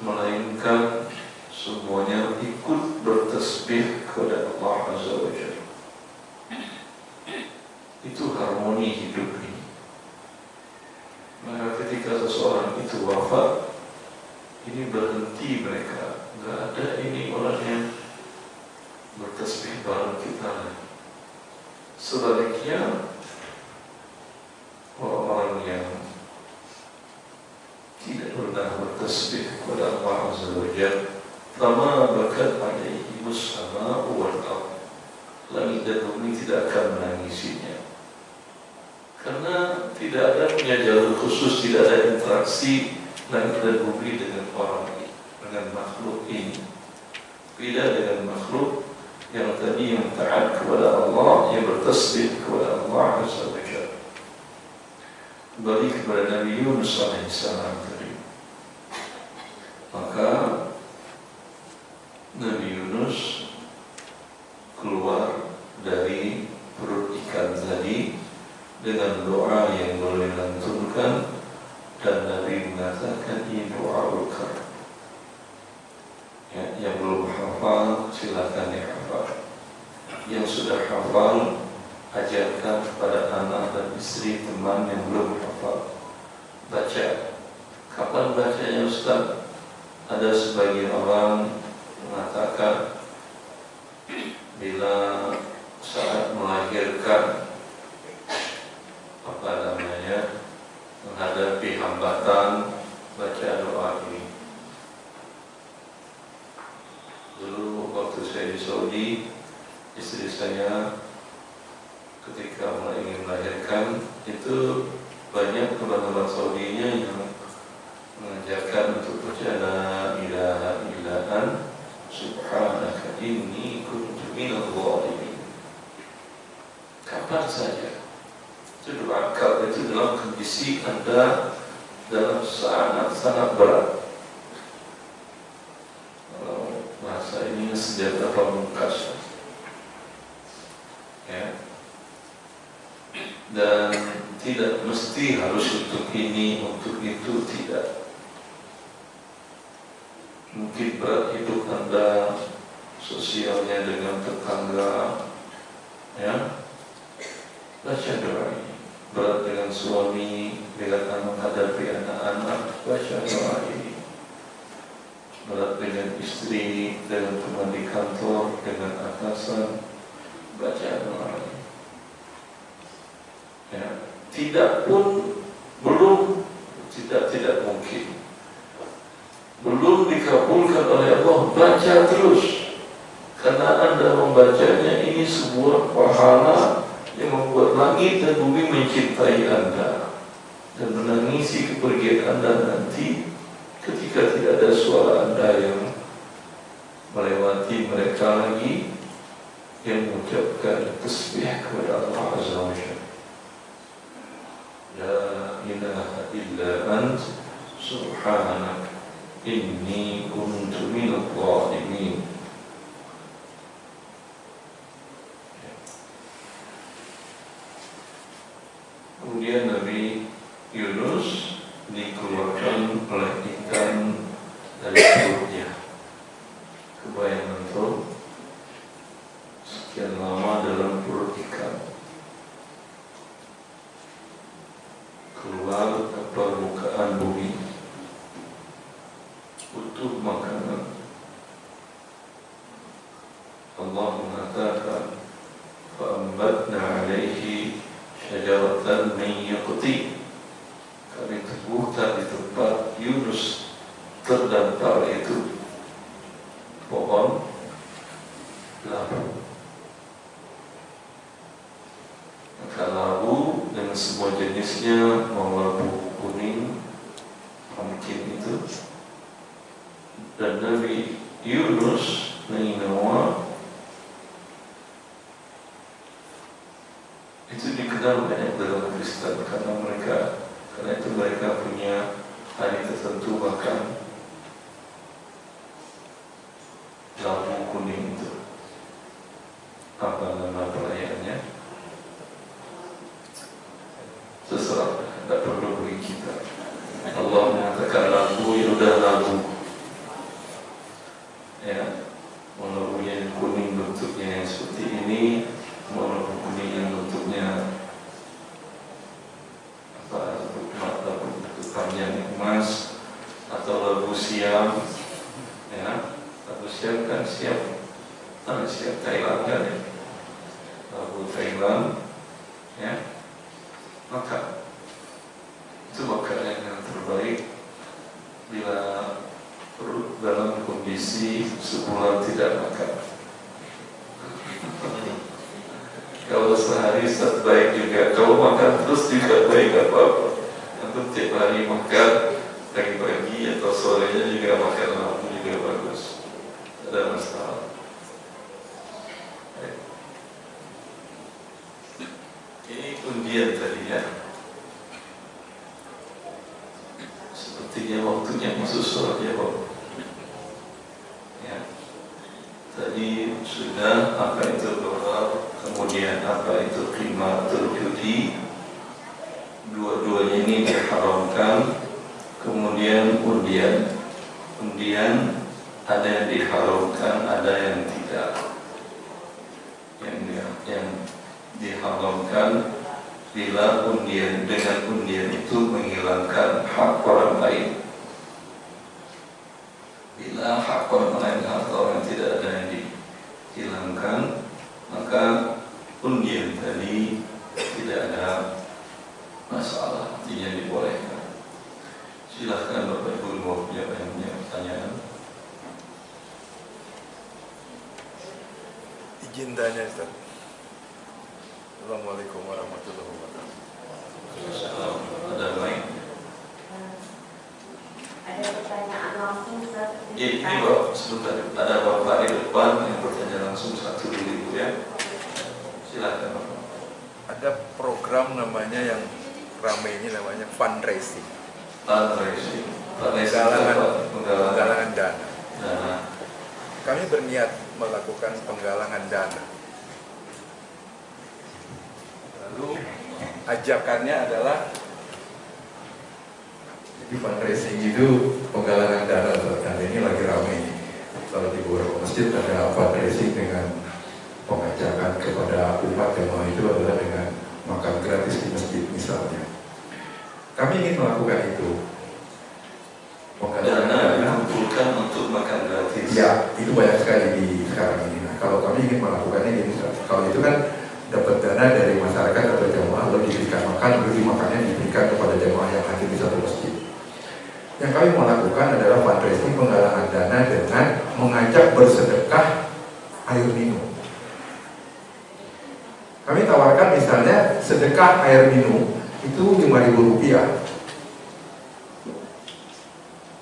melainkan semuanya ikut bertasbih kepada Allah Azza wa Jalla. Itu harmoni hidup ini. Maka ketika seseorang itu wafat, ini berhenti mereka. Enggak ada ini orang yang bertasbih bareng kita lagi. Sebaliknya, orang-orang yang tidak pernah bertasbih kepada Allah Azza wa Jalla, fama bakat alaihi as-sama'u wal ardh, langit dan bumi tidak akan menangisinya, karena tidak ada punya jalur khusus, tidak ada interaksi langit dan bumi dengan orang ini, dengan makhluk ini. Beda dengan makhluk yang tadi yang taat kepada Allah, yang bertasbih kepada Allah Azza wa Jalla. Kembali kepada Nabi Yunus alaihissalam tadi. Maka Nabi Yunus keluar dari perut ikan tadi dengan doa yang boleh dilantunkan, dan Nabi mengatakan ini doa ulkar. Ya, yang belum hafal silakan dihafal. Yang sudah hafal, ajarkan kepada anak dan istri teman yang belum hafal. Baca. Kapan bacanya Ustaz? Ada sebagian orang mengatakan bila saat melahirkan, menghadapi hambatan, baca doa ini. Dulu waktu saya di Saudi, istri saya ketika ingin melahirkan, itu banyak teman-teman Saudinya yang mengajarkan untuk baca la ilaha illa anta subhanaka inni kuntu minadh dhalimin. Kapan saja itu doa, kalau itu dalam kondisi Anda dalam sangat berat. Kalau bahasa ini senjata pamungkas. Ya. Dan tidak mesti harus untuk ini, untuk itu, tidak. Mungkin berat hidup Anda, sosialnya dengan tetangga, ya, baca doa ini. Berat dengan suami, dengan menghadapi anak-anak, baca doa ini. Berat dengan istri, dengan teman di kantor, dengan atasan, baca doa ini. Ya, tidak pun belum, tidak mungkin, belum dikabulkan oleh Allah, baca terus, karena Anda membacanya ini sebuah pahala yang membuat langit dan bumi mencintai Anda dan menangisi kepergian Anda nanti ketika tidak ada suara Anda yang melewati mereka lagi yang mengucapkan tasbih kepada Allah Azza wa Jalla. La ilaha illa ant subhanak inni kuntu minadh dhalimin. Kemudian Nabi Yunus dikeluarkan oleh ikan dari perutnya. Kebayang tuh, sekian lama dalam perut ikan, keluar ke permukaan bumi, butuh makanan. Allah mengatakan, فَأَنبَتْنَا عَلَيْهِ syajaratan min yaqtin. Kami teguhkan di tempat Yunus terdampar itu pohon labu. Maka labu dengan semua jenisnya, mau labu kuning, pumpkin itu, dan Nabi Yunus Nainawa itu dikenal banyak dalam Kristen karena itu mereka punya hari tertentu makan labu kuning itu. Apa nama pelayannya? Terserah, tidak perlu bagi kita. Allah mengatakan labu, ya udah labu. Ya, mau labunya yang kuning bentuknya yang seperti ini, mau labu kuning yang bentuknya apa, labu panjang emas, atau labu siam, ya, labu siam kan siap Thailand kan ya, labu Thailand, ya, maka itu makanan yang terbaik bila perut dalam kondisi sebulan tidak makan. Kalau sehari baik juga, kalau makan terus juga baik, apa-apa. Untuk tiap hari makan, pagi-pagi atau sorenya juga makan labu juga bagus, tidak ada masalah. Ini undian tadi ya. Sepertinya waktunya masuk surat jawab. Ya. Tadi sudah apa itu doa, kemudian apa itu qimatul judi, dua-duanya ini diharamkan. Kemudian undian ada yang diharamkan, ada yang tidak. Yang diharamkan bila dengan undian itu menghilangkan hak orang lain. Bila hak orang lain, hak orang tidak ada yang dihilangkan, maka undian tadi tidak ada masalah, tidak dibolehkan. Silahkan Bapak Ibu mau punya pertanyaan. Izin tanya Ustaz. Assalamualaikum warahmatullahi wabarakatuh. Assalamualaikum. Ada lain? Ada pertanyaan langsung Ustaz? Ini Bapak, sebentar. Ada Bapak di depan yang bertanya langsung, satu dulu ya. Silakan Bapak. Ada program namanya yang ramai ini namanya fundraising. Fundraising Penggalangan dana. Nah, Kami berniat melakukan penggalangan dana. Lalu ajakannya adalah jadi fundraising itu penggalangan dana, dan ini lagi ramai. Kalau di beberapa masjid ada fundraising dengan pengajakan kepada umat jemaah itu adalah dengan makan gratis di masjid misalnya. Kami ingin melakukan itu. Dana dikumpulkan untuk makan gratis. Ya, itu banyak sekali di sekarang ini. Nah, kalau kami ingin melakukannya ini, kalau itu kan dapat dana dari masyarakat atau jemaah, lalu diberikan makan, lalu makannya diberikan kepada jemaah yang hadir di satu masjid. Yang kami mau lakukan adalah fundraising, penggalangan dana dengan mengajak bersedekah air minum. Kami tawarkan misalnya sedekah air minum itu Rp5.000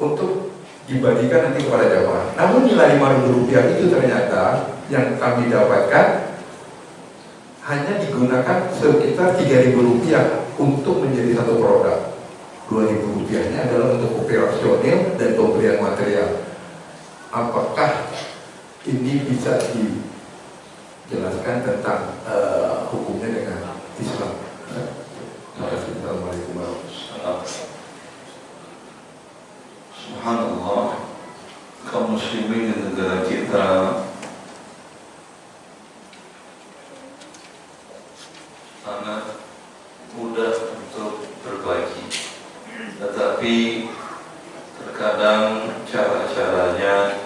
untuk dibagikan nanti kepada jamaah. Namun nilai Rp5.000 itu ternyata yang kami dapatkan hanya digunakan sekitar Rp3.000 untuk menjadi satu produk. Rp2.000-nya adalah untuk operasional dan pembelian material. Apakah ini bisa dijelaskan tentang hukumnya dengan Islam? Terima kasih. Assalamualaikum warahmatullahi wabarakatuh. Subhanallah, kaum muslimin di negara kita sangat mudah untuk berbagi, tetapi terkadang cara-caranya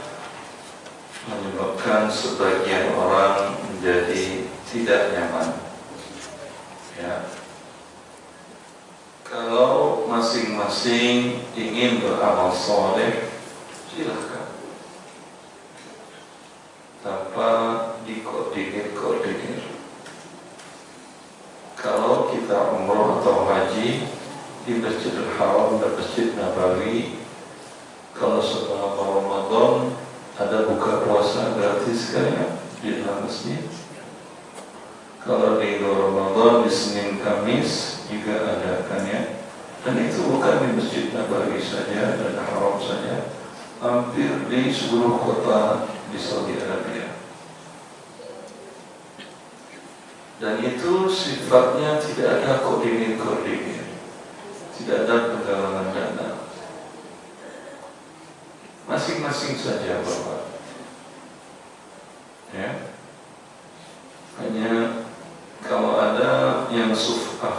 menyebabkan sebagian orang menjadi tidak nyaman. Ya. Kalau masing-masing ingin beramal soleh, silahkan, tanpa dikoordinir. Kalau kita umroh atau haji di Masjidil Haram dan Masjid Nabawi, kalau selama Ramadan ada buka puasa gratis kan di dalam masjid. Kalau di Ramadan di Senin Kamis juga ada kan ya. Dan itu bukan di Masjid Nabawi saja dan Haram saja, hampir di seluruh kota di Saudi Arabia. Dan itu sifatnya tidak ada koordinir, tidak ada penggalangan dana. Masing-masing saja Bapak. Ya. Hanya kalau ada yang sufah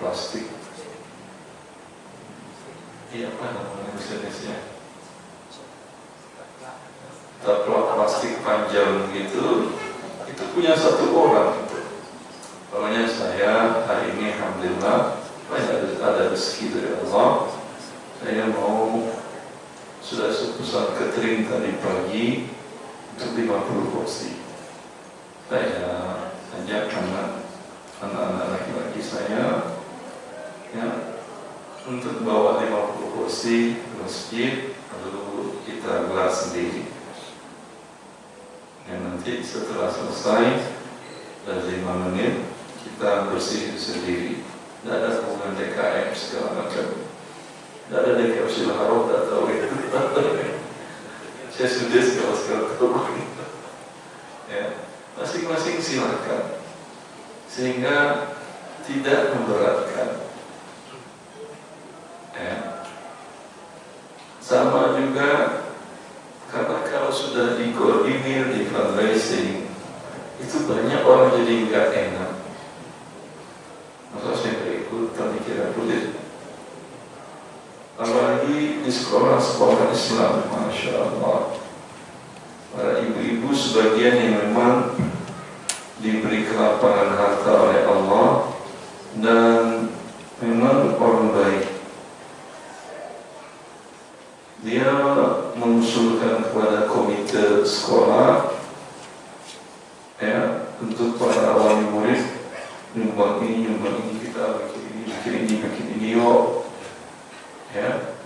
plastik, apa namanya jenisnya, taplak plastik panjang gitu, itu punya satu orang. Pokoknya saya hari ini alhamdulillah banyak ada rezeki dari Allah. Saya mau sudah pesan catering tadi pagi untuk 50 porsi. Saya ajak anak-anak laki-laki saya ya, untuk bawa 50 porsi ke masjid, lalu kita gelar sendiri. Dan nanti setelah selesai dari 5 menit kita bersih sendiri. Tidak ada hubungan DKM segala macam. Tidak ada DKM Silaharo, tidak tahu itu. Saya sudah segala turun. Ya, masing-masing silakan, sehingga tidak memberatkan. Ya. Sama juga karena kalau sudah dikoordinir di fundraising, itu banyak orang jadi nggak enak. Masa saya berikut tadi kira boleh. Apalagi di sekolah-sekolah Islam, Masya Allah, para ibu-ibu sebagian yang memang diberi kelapangan harta oleh Allah dan memang orang baik. Dia mengusulkan kepada komite sekolah ya, untuk para wali murid, nyumbang ini, kita bikin ini, yuk. Ya,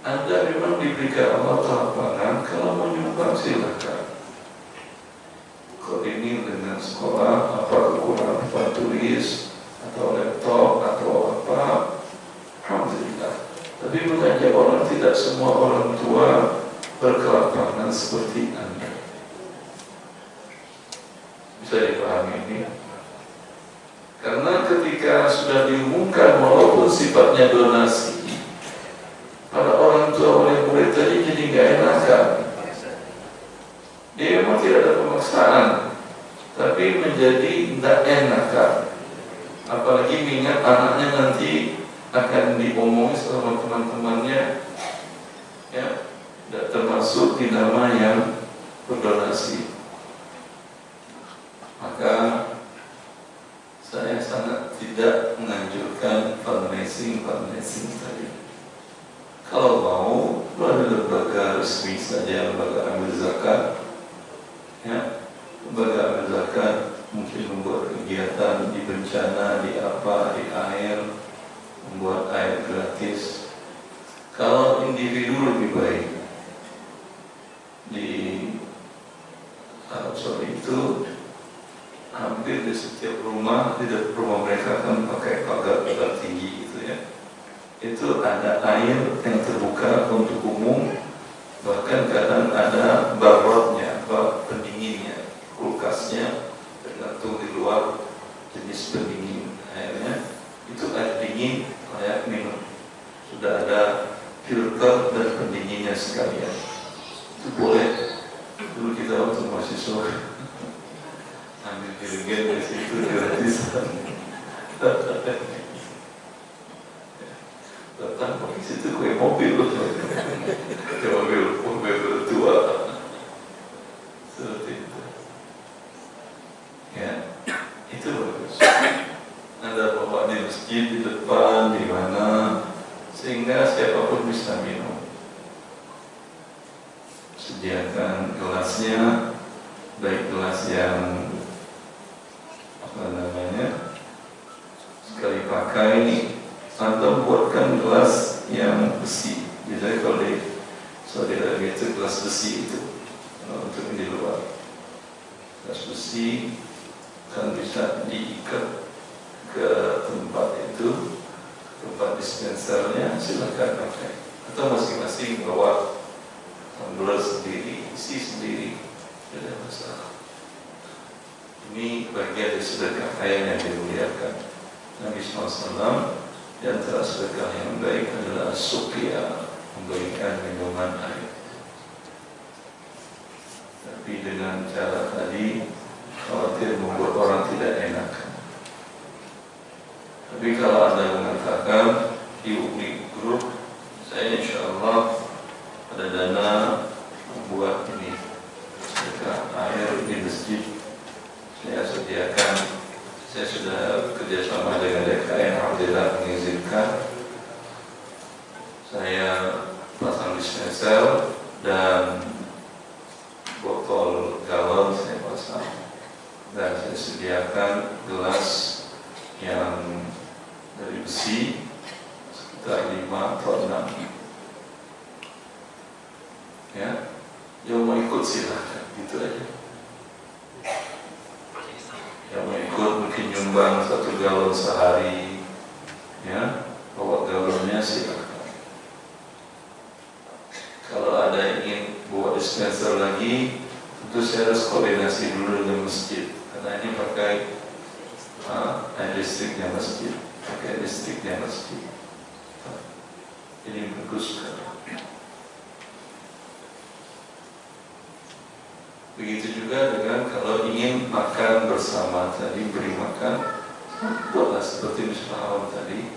Anda memang diberikan Allah kelapangan, kalau mau nyumbang silakan. Koordinir dengan sekolah, apa kekurangan tempat tulis atau laptop atau apa, alhamdulillah. Tapi bukannya orang tidak semua orang tua berkelapangan seperti Anda. Bisa dipahami ini? Karena ketika sudah diumumkan walaupun sifatnya donasi, para orang tua oleh murid tadi jadi nggak enakan. Dia memang tidak ada pemaksaan, tapi menjadi tidak enakan. Apalagi mengingat anaknya nanti akan diomongin sama teman-temannya, ya, tidak termasuk di nama yang berdonasi. Maka saya sangat tidak menganjurkan fundraising tadi. Kalau mau, melalui lembaga resmi saja, lembaga amil zakat, ya, lembaga amil zakat mungkin membuat kegiatan di bencana, di apa, di air, membuat air gratis. Kalau individu lebih baik. Di Arab Saudi itu hampir di setiap rumah, tidak rumah mereka kan pakai pagar tinggi gitu ya. Itu ada air yang terbuka untuk umum, bahkan kadang ada barotnya, pendinginnya, kulkasnya, tergantung di luar jenis pendingin airnya. Itu air dingin layak minum. Sudah ada filter dan pendinginnya sekalian. Itu boleh. Dulu kita waktu mahasiswa ambil jerigen dari situ gratisan. Datang pakai situ kayak mobil, kayak mobil tua seperti itu. Ya, itu bagus. Anda bawa di masjid di depan, di mana, sehingga siapapun bisa minum. Sediakan gelasnya, baik gelas yang sekali pakai, atau buatkan gelas yang besi. Biasanya kalau di Saudi Arabia itu gelas besi itu untuk di luar. Gelas besi kan bisa diikat ke tempat itu, tempat dispensernya, silakan pakai. Atau masing-masing bawa tumbler sendiri, isi sendiri, tidak masalah. Ini bagian dari sedekah yang dimuliakan. Nabi SAW di antara sedekah yang baik adalah suqiyah, memberikan minuman air. Tapi dengan cara tadi khawatir membuat orang tidak enak. Tapi kalau Anda mengatakan di grup, saya insya Allah ada dana membuat ini sedekah air di masjid. Saya sediakan, saya sudah kerjasama dengan DKN, alhamdulillah mengizinkan saya pasang dispenser dan botol galon saya pasang, dan saya sediakan gelas yang dari besi sekitar 5 atau 6. Ya, yang mau ikut silahkan, gitu aja. Yang mau ikut mungkin nyumbang 1 galon sehari, ya, bawa galonnya silakan. Kalau ada ingin buat dispenser lagi, tentu saya harus koordinasi dulu dengan masjid, karena ini pakai air listriknya masjid, Ini bagus sekali. Begitu juga dengan kalau ingin makan bersama tadi, beri makan, buatlah seperti Misbah tadi.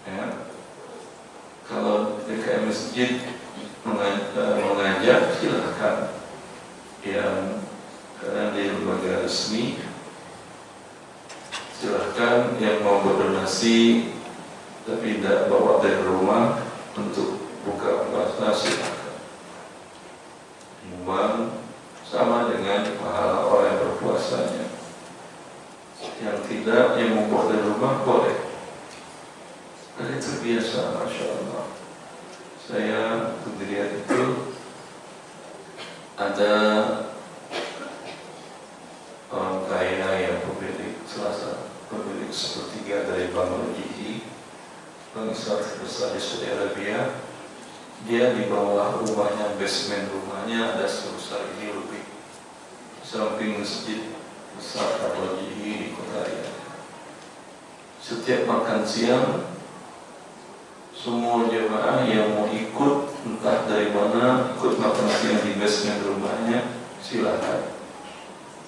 Ya. Kalau DKM masjid mengajak, silakan. Yang karena di lembaga resmi, silakan. Yang mau berdonasi tapi tidak bawa dari rumah untuk buka puasa, silakan. Nyumbang sama dengan pahala orang yang berpuasanya. Yang tidak, yang membuat dari rumah boleh. Dan itu biasa, Masya Allah. Saya pendirian itu ada orang kaya yang pemilik sepertiga dari Bank Logi, bangsa terbesar di Saudi Arabia. Dia di bawah rumahnya, basement rumahnya ada sebesar ini lebih, samping masjid besar Al-Wajihi di kota Riyadh. Setiap makan siang, semua jemaah yang mau ikut entah dari mana ikut makan siang di basement rumahnya silakan.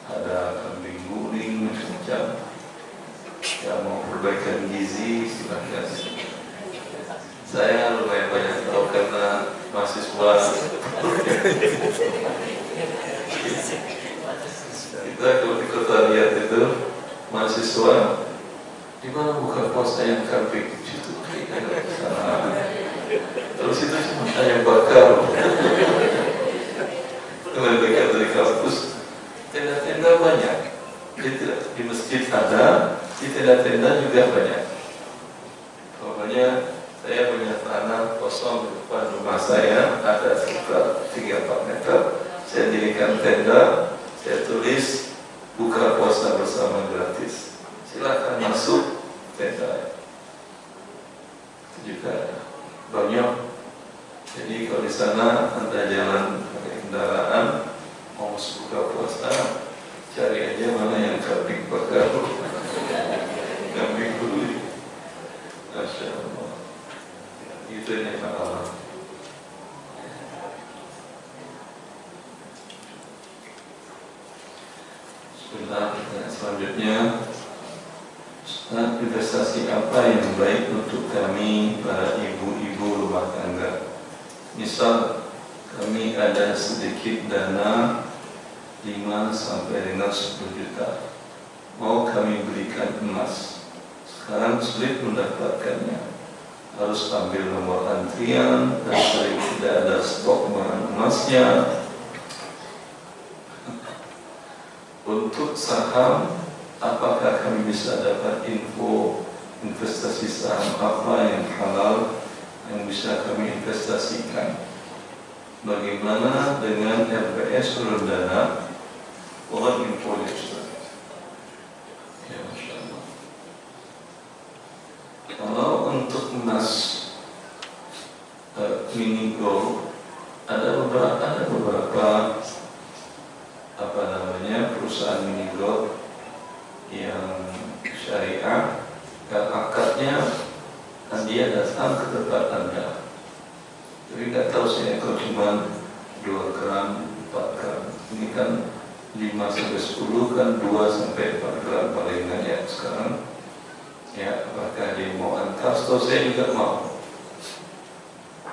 Ada kambing guling macam-macam. Yang mau perbaikan gizi silakan. Saya lumayan banyak tahu karena mahasiswa. Kita kalau di kota Riyadh itu mahasiswa di mana buka puasa yang kambing itu terus itu cuma ayam bakar. Kalau dekat dari kampus tenda-tenda banyak. Di masjid ada, di tenda-tenda juga banyak. Pokoknya saya punya tanah kosong di depan rumah saya, ada sekitar 3-4 meter. Saya dirikan tenda, saya tulis buka puasa bersama gratis. Silakan masuk tenda. Itu juga banyak. Jadi kalau di sana Anda jalan pakai kendaraan mau buka puasa, cari aja mana yang kambing bakar, kambing guling. Masya Allah. Itu nikmat Allah. Bismillah. Selanjutnya, investasi apa yang baik untuk kami para ibu-ibu rumah tangga? Misal kami ada sedikit dana 5 sampai dengan 10 juta, mau kami belikan emas. Sekarang sulit mendapatkannya, harus ambil nomor antrian dan sering tidak ada stok bahan emasnya. Untuk saham, apakah kami bisa dapat info investasi saham apa yang halal yang bisa kami investasikan? Bagaimana dengan RPS Rendana? Mohon info ya, Masya Allah. Kalau untuk emas mini gold, ada beberapa perusahaan mini gold yang syariah, yang akadnya dia datang ke tempat Anda. Jadi nggak tahu saya kalau cuma 2 gram, 4 gram. Ini kan 5 sampai 10 kan 2 sampai 4 gram palingan ya sekarang. Ya, apakah dia mau antar? Setahu saya juga mau.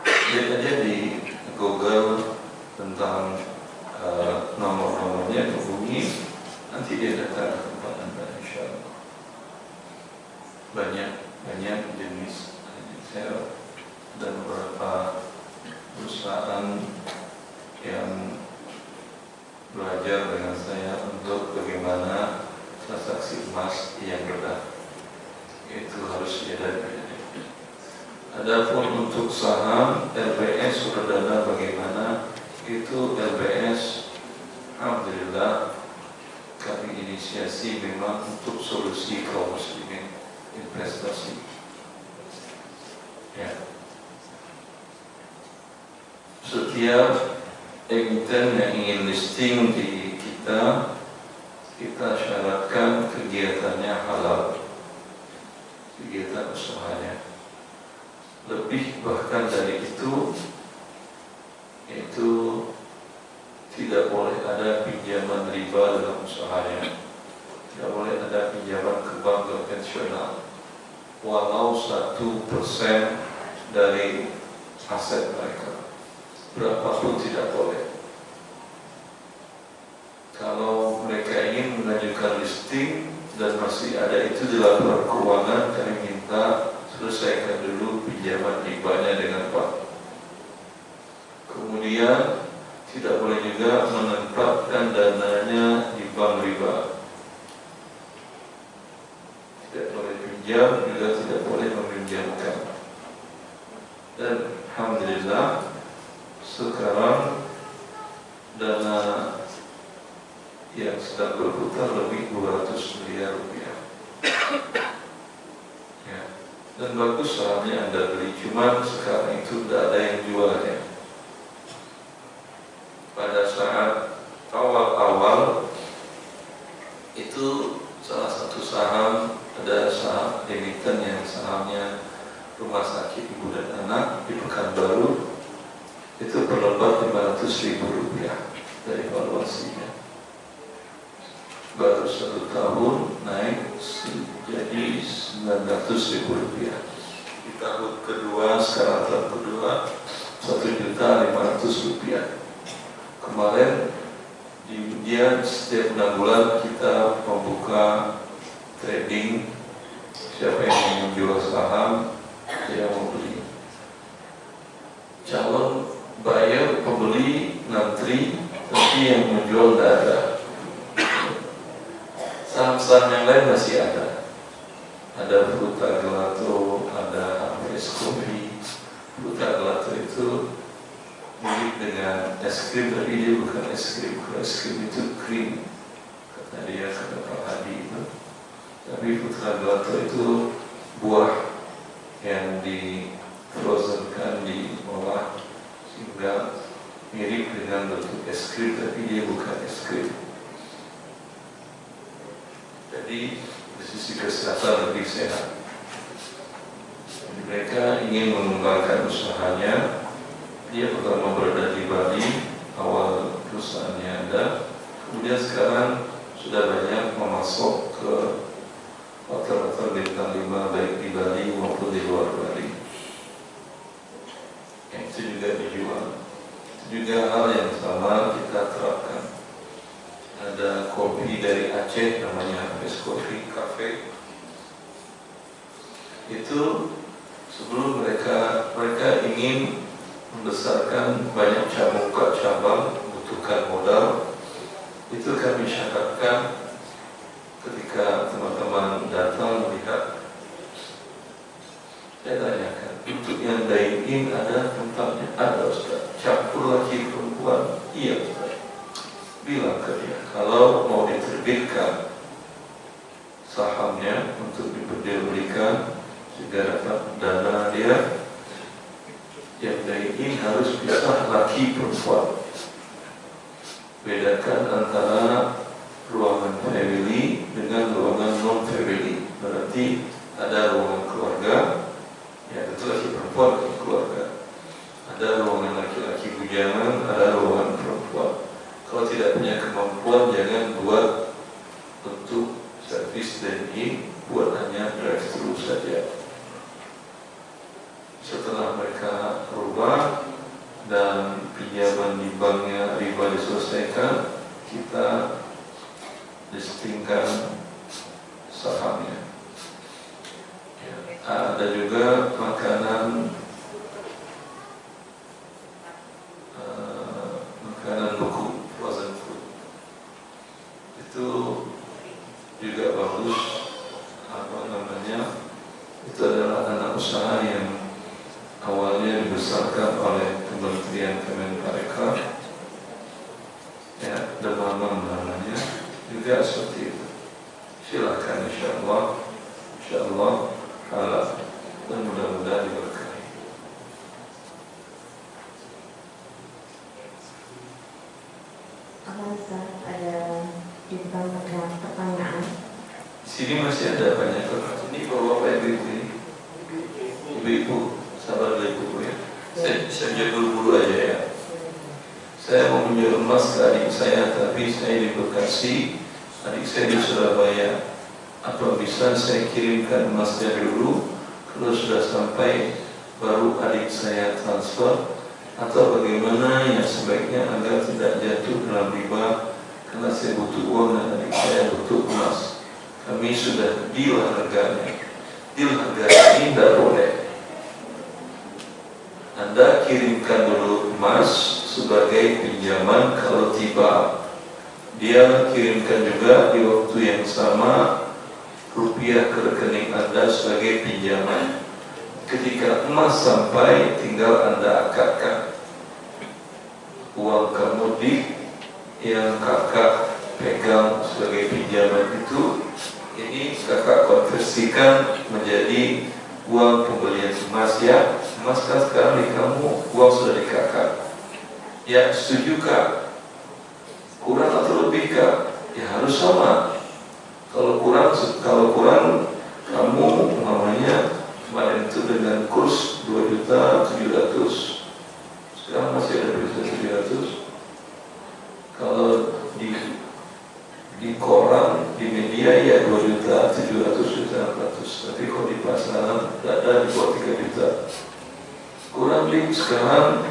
Lihat aja di Google tentang nomor-nomornya, hubungi, nanti dia datang ke tempat Anda, insya Allah. Banyak jenis. Saya dan beberapa perusahaan yang belajar dengan saya untuk bagaimana transaksi emas yang benar. Itu harus dihadapi. Adapun untuk saham LBS Surdana bagaimana? Itu LBS, alhamdulillah kami inisiasi memang untuk solusi kaum muslimin investasi. Ya. Setiap emiten yang ingin listing di kita syaratkan kegiatannya halal, kegiatan usahanya. Lebih bahkan dari itu tidak boleh ada pinjaman riba dalam usahanya, tidak boleh ada pinjaman ke bank konvensional walau 1% dari aset mereka, berapapun tidak boleh. Kalau mereka ingin mengajukan listing dan masih ada itu di laporan keuangan, kami minta selesaikan dulu pinjaman ribanya dengan bank. Kemudian tidak boleh juga menempatkan dananya di bank riba. Tidak boleh pinjam, juga tidak boleh meminjamkan. Dan alhamdulillah sekarang dana yang sedang berputar lebih 200 miliar rupiah. Ya. dan bagus sahamnya Anda beli, cuman sekarang itu tidak ada yang jualnya. Pada saat awal-awal itu salah satu saham, ada saham emiten yang sahamnya Rumah Sakit Ibu dan Anak di Pekanbaru, itu per lembar Rp500.000 dari valuasinya. Baru 1 tahun naik jadi Rp900.000. Di tahun kedua, sekarang tahun kedua Rp1.500.000. Kemarin di India setiap 6 bulan kita membuka trading, siapa yang ingin menjual saham, dia mau beli. Calon buyer, pembeli ngantri, tapi yang menjual tidak ada. Saham-saham yang lain masih ada. Ada Fruta Gelato, ada Harvest Coffee. Fruta Gelato itu mirip dengan es krim, tapi dia bukan es krim. Kalau es krim itu krim, kata dia, kata Pak Hadi itu. Tapi Fruta Gelato itu buah yang di frozenkan, diolah sehingga mirip dengan bentuk es krim, tapi dia bukan es krim. Jadi dari sisi kesehatan lebih sehat. Mereka ingin mengembangkan usahanya. Dia pertama berada di Bali, awal perusahaannya ada. Kemudian sekarang sudah banyak memasok ke hotel-hotel bintang 5 baik di Bali maupun di luar Bali. Yang itu juga dijual. Itu juga hal yang sama kita terapkan. Ada kopi dari Aceh namanya Harvest Coffee Cafe. Itu sebelum mereka ingin membesarkan banyak cabang, membutuhkan modal. Itu kami syaratkan ketika teman-teman datang melihat. Saya tanyakan, untuk yang dine-in ada tempatnya? Ada Ustaz. Campur laki perempuan? Iya Ustaz. Bilang ke dia, kalau mau diterbitkan sahamnya untuk diperjualbelikan sehingga dapat dana dia, yang dine-in harus pisah laki perempuan. Bedakan antara ruangan family dengan ruangan non-family. Berarti ada ruangan keluarga, ya tentu laki perempuan keluarga. Ada ruangan laki-laki bujangan, ada ruangan perempuan. Kalau tidak punya kemampuan, jangan buat untuk servis dine-in, buat hanya drive-thru saja. Setelah mereka rubah dan pinjaman di banknya riba diselesaikan, kita listingkan sahamnya. Ya, ada juga makanan beku, frozen food. Itu juga bagus. Itu adalah anak usaha yang awalnya dibesarkan oleh Kementerian Kemenparekraf, ya, Demamang namanya, juga seperti itu. Silakan insyaallah halal dan mudah-mudahan diberkahi. Ustaz, ada di depan pertanyaan. Di sini masih ada banyak orang. Ini bapak ibu-ibu, sabar ibu ya. Saya jaga dulu aja ya. Saya mau menjual emas ke adik saya, tapi saya di Bekasi, adik saya di Surabaya. Apa bisa saya kirimkan emasnya dulu? Kalau sudah sampai, baru adik saya transfer. Atau bagaimana yang sebaiknya agar tidak jatuh dalam riba, karena saya butuh uang dan adik saya butuh emas. Kami sudah deal harganya. Deal harganya ini tidak boleh. Anda kirimkan dulu emas sebagai pinjaman, kalau tiba dia kirimkan juga di waktu yang sama rupiah ke rekening Anda sebagai pinjaman. Ketika emas sampai, tinggal Anda akadkan. Uang kamu yang kakak pegang sebagai pinjaman itu, ini kakak konversikan menjadi uang pembelian emas ya. Emas kan sekarang di kamu, uang sudah dikakak. Ya, setuju Kak? Kurang atau lebih Kak? Ya harus sama. Kalau kurang kamu namanya kemarin itu dengan kurs 2.700.000. Sekarang masih ada 2.700.000. Kalau di koran, di media ya 2.700.000. Tapi kalau di pasaran ada di bawah 3 juta. Kurang lebih sekarang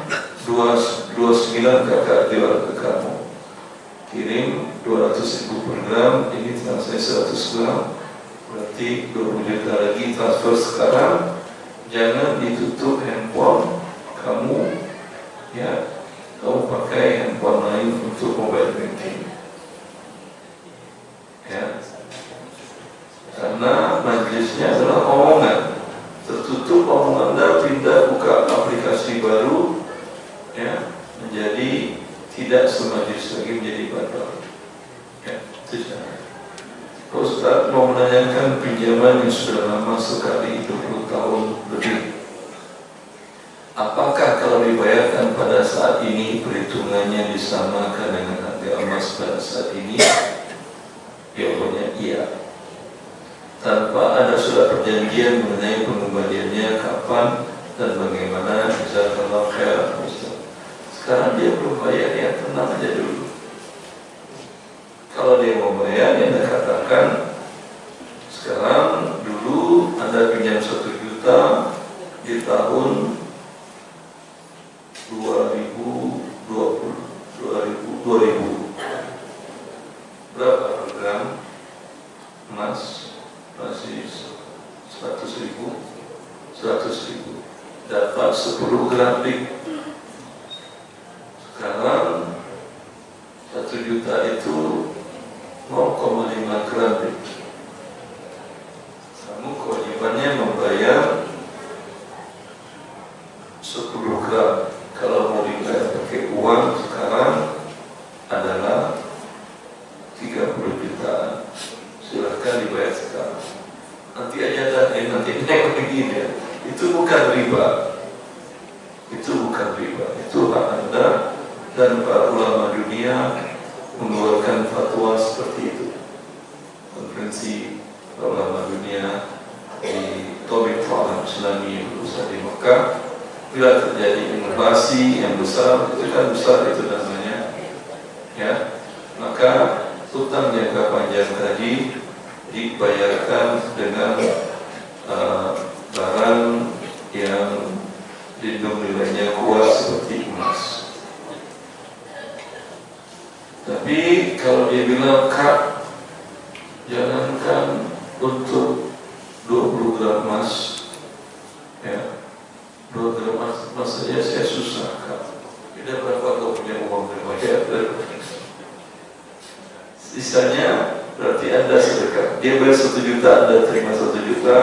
29 kakak jual ke kamu. Kirim 200.000 per gram, ini transfer 100 gram, berarti 20 juta lagi transfer sekarang. Jangan ditutup handphone kamu, ya, kamu pakai handphone lain untuk mobile banking, ya, karena majelisnya adalah omongan. Tertutup omongan Anda, pindah buka aplikasi baru, ya, menjadi tidak semajlis lagi, menjadi batal. Ya, itu cara. Ustaz mau menanyakan pinjaman yang sudah lama sekali 20 tahun lebih. Apakah kalau dibayarkan pada saat ini perhitungannya disamakan dengan harga emas pada saat ini? Jawabannya iya. Tanpa ada surat perjanjian mengenai pengembaliannya kapan dan bagaimana, jazakallahu khairan Ustaz. Sekarang dia belum bayar, ya tenang aja dulu. Kalau dia mau bayar, dia katakan sekarang dulu Anda pinjam 1 juta di tahun 2000 berapa per gram emas? Masih 100.000 dapat 10 gram dik. Sekarang 1 juta itu 0,5 gram dik. Kamu kewajibannya membayar 10 gram. Kalau mau dibayar pakai uang sekarang adalah 30 jutaan. Silahkan dibayar sekarang. Nanti aja dah, nanti naik begini ya. Itu bukan riba. Itu bukan riba. Itu hak Anda, dan para ulama dunia mengeluarkan fatwa seperti itu. Konferensi ulama dunia di Tobik Falam Islami yang berusaha di Mekah, bila terjadi inovasi yang besar, itu kan besar itu namanya, ya, maka utang jangka panjang tadi dibayarkan dengan barang yang lindung nilainya kuat seperti emas. Tapi kalau dia bilang, Kak, jangankan untuk 20 gram emas, ya, 2 gram emas saja saya susah, Kak. Tidak berapa kau punya uang berbayar. Sisanya berarti Anda sedekah. Dia bayar 1 juta, Anda terima 1 juta,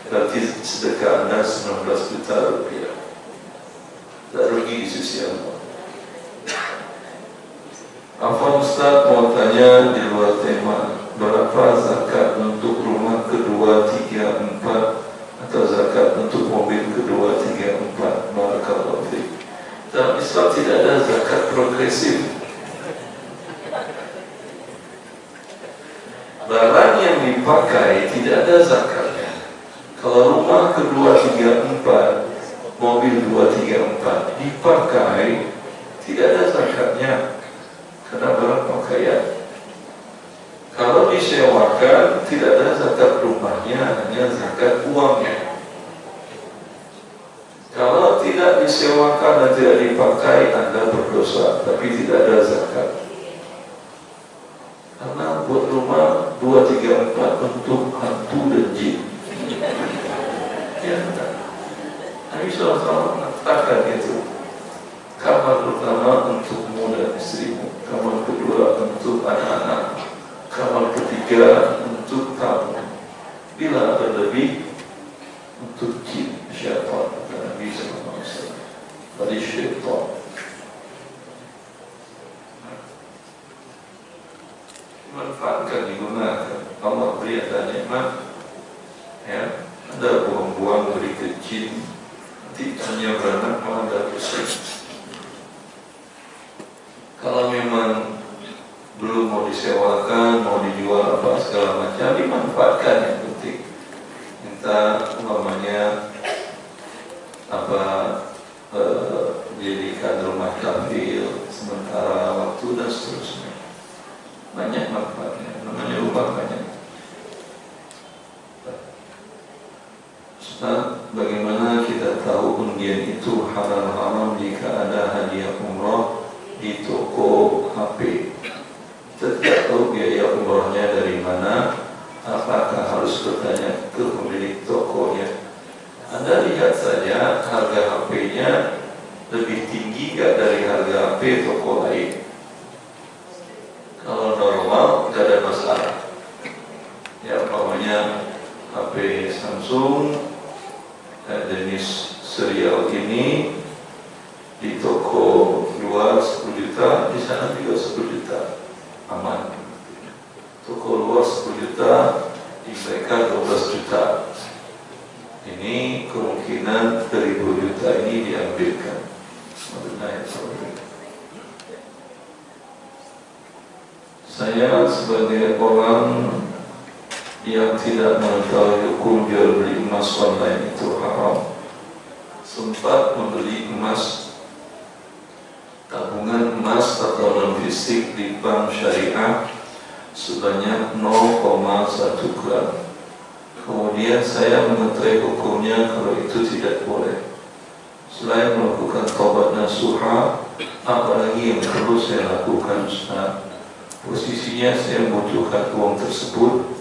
berarti sedekah Anda 19 juta rupiah. Tak rugi di sisi Allah. Afwan Ustaz mau tanya di luar tema, berapa zakat untuk rumah kedua, 3, 4, atau zakat untuk mobil kedua, 3, 4? Barakallahu fiik. Dalam Islam tidak ada zakat progresif. Barang yang dipakai tidak ada zakatnya. Kalau rumah kedua, 3, 4, mobil 2, 3, 4 dipakai, tidak ada zakatnya, karena barang pakaian. Kalau disewakan, tidak ada zakat rumahnya, hanya zakat uangnya. Kalau tidak disewakan dan tidak dipakai, Anda berdosa, tapi tidak ada zakat. Karena buat rumah 2, 3, 4 untuk hantu dan jin. Ya, Nabi SAW mengatakan itu. Kamar pertama untukmu dan istrimu, kamar kedua untuk anak-anak, kamar ketiga untuk tamu. Bila berlebih, untuk jin, syaitan. Nabi SAW. Dari syaitan. Manfaatkan, digunakan. Allah beri ada nikmat, ya, Anda buang-buang beri nanti hanya beranak malah ada pusing. Kalau memang belum mau disewakan, mau dijual apa segala macam, dimanfaatkan yang penting. Minta umpamanya apa jadikan rumah kafir sementara waktu dan seterusnya. Banyak manfaatnya, namanya rumah banyak. Ustaz, bagaimana kita tahu undian itu halal haram jika ada hadiah umrah di toko HP? Kita tidak tahu biaya umrahnya dari mana, apakah harus bertanya ke pemilik tokonya? Anda lihat saja harga HP-nya lebih tinggi nggak dari harga HP toko lain. Kalau normal nggak ada masalah. Ya umpamanya HP Samsung jenis serial ini di toko luar 10 juta, di sana juga 10 juta. Aman. Toko luar 10 juta, di mereka 12 juta. Ini kemungkinan dari 2 juta ini diambilkan. Saya sebagai orang yang tidak mengetahui hukum jual beli emas online itu haram, sempat membeli emas tabungan emas atau non fisik di bank syariah sebanyak 0,1 gram. Kemudian saya mengetahui hukumnya kalau itu tidak boleh. Selain melakukan taubat nasuha, apa lagi yang perlu saya lakukan, Ustaz? Posisinya saya membutuhkan uang tersebut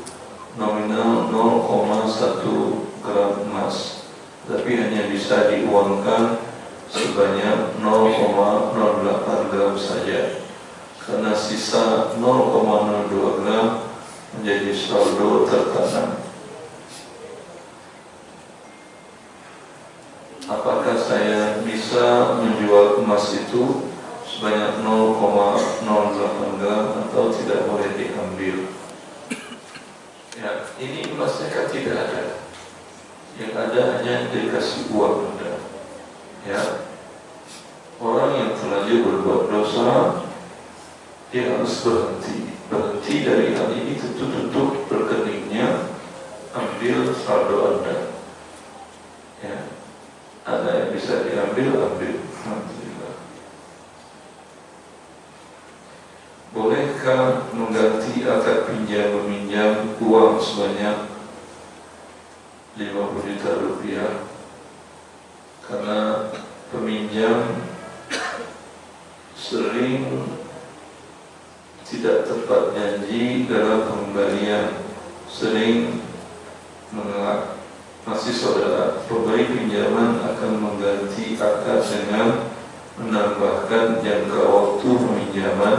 nominal 0,1 gram emas, tapi hanya bisa diuangkan sebanyak 0,08 gram saja, karena sisa 0,02 gram menjadi saldo tertanam. Apakah saya bisa menjual emas itu sebanyak 0,08 gram atau tidak boleh diambil? Ya, ini emasnya kan tidak ada. Yang ada hanya dikasih uang Anda. Ya, orang yang terlanjur berbuat dosa, dia harus berhenti dari hal ini, tutup rekeningnya, ambil saldo Anda. Ya, ada yang bisa diambil, ambil. Alhamdulillah. Bolehkah mengganti akad pinjam meminjam uang sebanyak 50 juta rupiah karena peminjam sering tidak tepat janji dalam pengembalian, sering mengelak? Masih saudara, pemberi pinjaman akan mengganti akad dengan menambahkan jangka waktu peminjaman.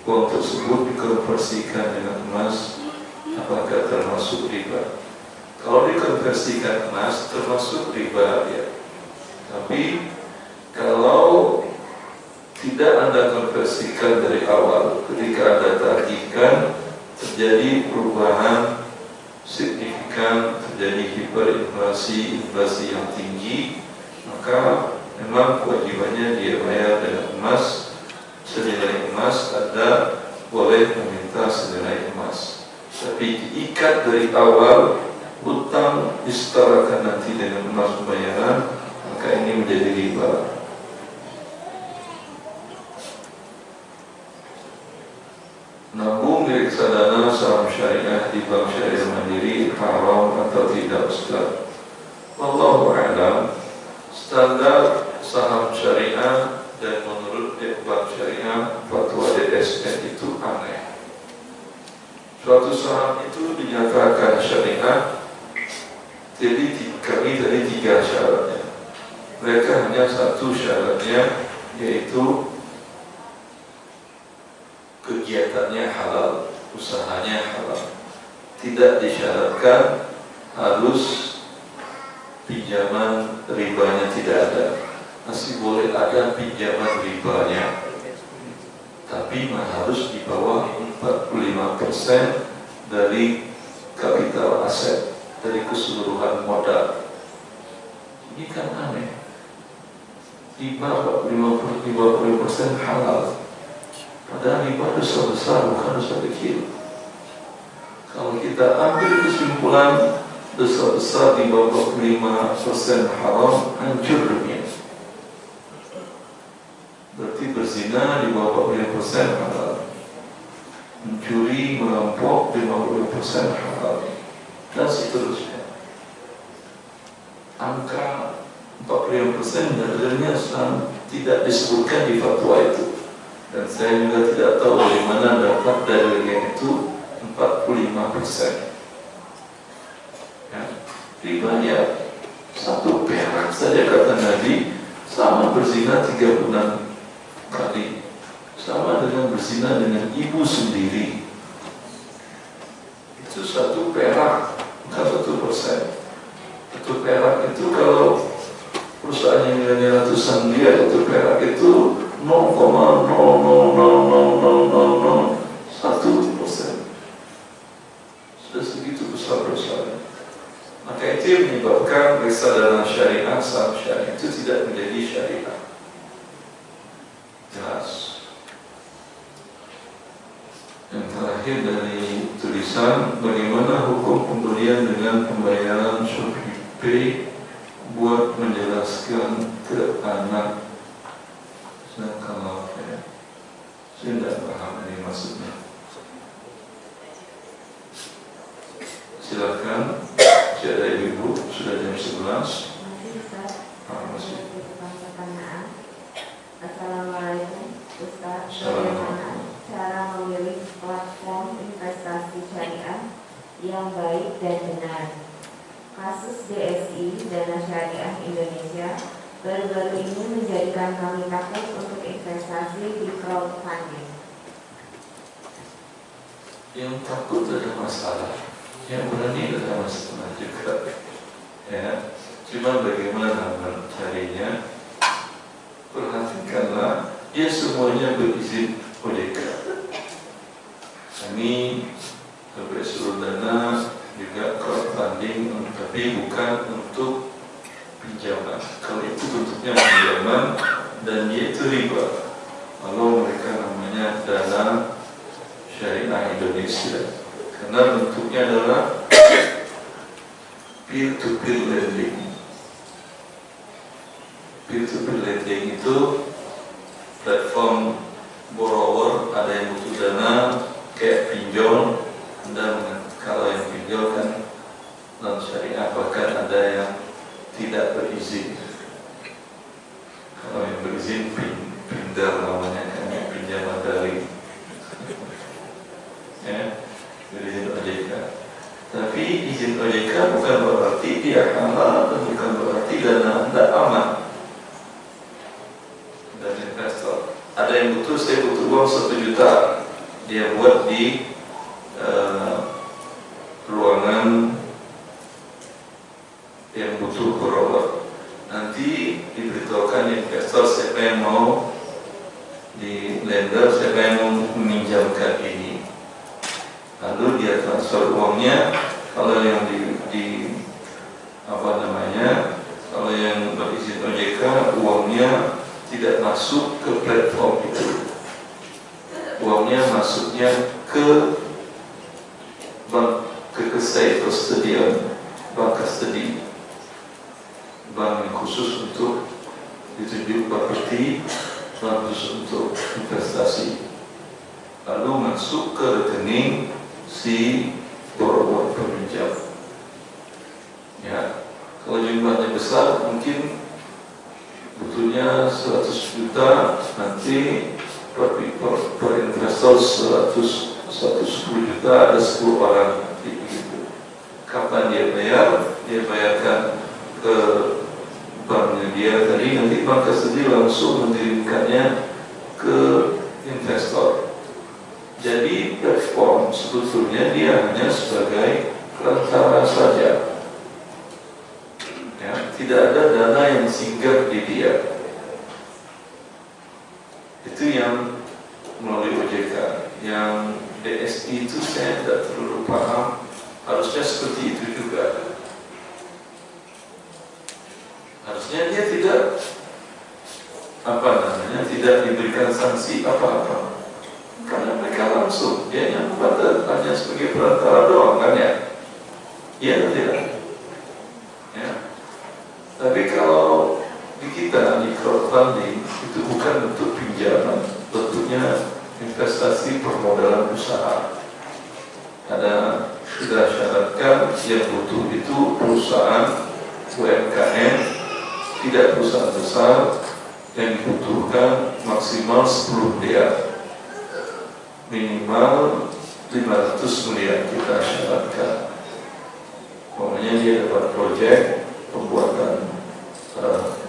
Uang tersebut dikonversikan dengan emas, apakah termasuk riba? Kalau dikonversikan emas termasuk riba ya. Tapi kalau tidak Anda konversikan dari awal, ketika Anda tagihkan terjadi perubahan signifikan, terjadi hiperinflasi, inflasi yang tinggi, maka memang kewajibannya dia bayar dengan emas. Senilai emas, Anda boleh meminta senilai emas. Tapi diikat dari awal, hutang disetarakan nanti dengan emas pembayaran, maka ini menjadi riba. Nabung di reksadana saham syariah di bank syariah mandiri haram atau tidak, Ustaz? Wallahu a'lam. Standar saham syariah dan menurut bank syariah fatwa DSN itu aneh. Suatu saham itu dinyatakan syariah, jadi kami tadi 3 syaratnya. Mereka hanya 1 syaratnya, yaitu kegiatannya halal, usahanya halal. Tidak disyaratkan harus pinjaman ribanya tidak ada. Masih boleh ada pinjaman ribanya, tapi harus di bawah 45% dari kapital aset, dari keseluruhan modal. Ini kan aneh. Riba 50% halal. Padahal riba dosa besar, bukan dosa kecil. Kalau kita ambil kesimpulan dosa besar di bawah 25% haram, hancur dunia. Berarti berzina di bawah 45% halal, mencuri, merampok 50% halal, dan seterusnya. Angka 45% dalilnya tidak disebutkan di fatwa itu, dan saya juga tidak tahu dari mana dapat dalilnya itu 45%. Ya, ribanya 1 perak saja kata Nabi sama berzina 36 kali, sama dengan berzina dengan ibu sendiri. Itu 1 perak, bukan 1%. 1 perak itu kalau perusahaan yang nilainya ratusan miliar, 1 perak itu 0,00001%. Sudah segitu besar dosanya. Maka itu yang menyebabkan reksadana syariah, saham syariah itu tidak menjadi syariah. Jelas. Yang terakhir dari tulisan, bagaimana hukum pembelian dengan pembayaran Shopee Pay buat menjelaskan ke anak. Nah, kalau saya tidak paham ini maksudnya. Silakan, ada ibu, sudah jam 11. Masih Ustaz, Masih. pertanyaan. Assalamualaikum Ustaz, Assalamualaikum. bagaimana cara memilih platform investasi syariah yang baik dan benar? Kasus DSI, Dana Syariah Indonesia, baru-baru ini menjadikan kami takut untuk investasi di crowdfunding. Yang takut ada masalah, yang berani ada masalah juga. Ya, cuma bagaimana mencarinya? Perhatikanlah, ya semuanya berizin OJK. Kami sampai seluruh dana juga crowdfunding, tapi bukan untuk pinjaman. Kalau itu bentuknya pinjaman dan dia itu riba. Kalau mereka namanya Dana Syariah Indonesia, karena bentuknya adalah peer-to-peer lending. Peer-to-peer lending itu platform borrower, ada yang butuh dana kayak pinjol, dan kalau yang pinjol kan non syariah, bahkan ada yang tidak berizin. Kalau yang berizin pindar namanya, kan pinjaman daring. Ya, berizin OJK. Tapi izin OJK bukan berarti dia halal dan bukan berarti dana Anda aman. Dan investor, ada yang butuh, saya butuh uang 1 juta, dia buat di ruangan yang butuh borrower. Nanti diberitahukan investor siapa yang mau di lender, siapa yang mau meminjamkan ini. Lalu dia transfer uangnya. Kalau yang kalau yang berizin OJK, uangnya tidak masuk ke platform itu. Uangnya masuknya ke bank, ke safe custodian, bank custody, bank yang khusus untuk ditunjuk properti, bank khusus untuk investasi. Lalu masuk ke rekening si borrower peminjam. Ya, kalau jumlahnya besar mungkin butuhnya 100 juta, nanti per investor 110 juta, ada 10 orang nanti begitu. Kapan dia bayar? Dia bayarkan ke banknya dia tadi, nanti bank sendiri langsung mengirimkannya ke investor. Jadi platform sebetulnya dia hanya sebagai perantara saja. Ya, tidak ada dana yang singgah di dia. Itu yang melalui OJK. Yang DSI itu saya tidak terlalu paham. Harusnya seperti itu juga. Harusnya dia tidak tidak diberikan sanksi apa-apa, karena mereka langsung dia yang hanya sebagai perantara doang kan ya, iya atau tidak? Ya. Tapi kalau di kita di crowdfunding itu bukan bentuk pinjaman, bentuknya investasi permodalan usaha. Ada kita syaratkan yang butuh itu perusahaan UMKM, tidak perusahaan besar, yang dibutuhkan maksimal 10 miliar, minimal 500 miliar kita syaratkan. Pokoknya dia dapat proyek pembuatan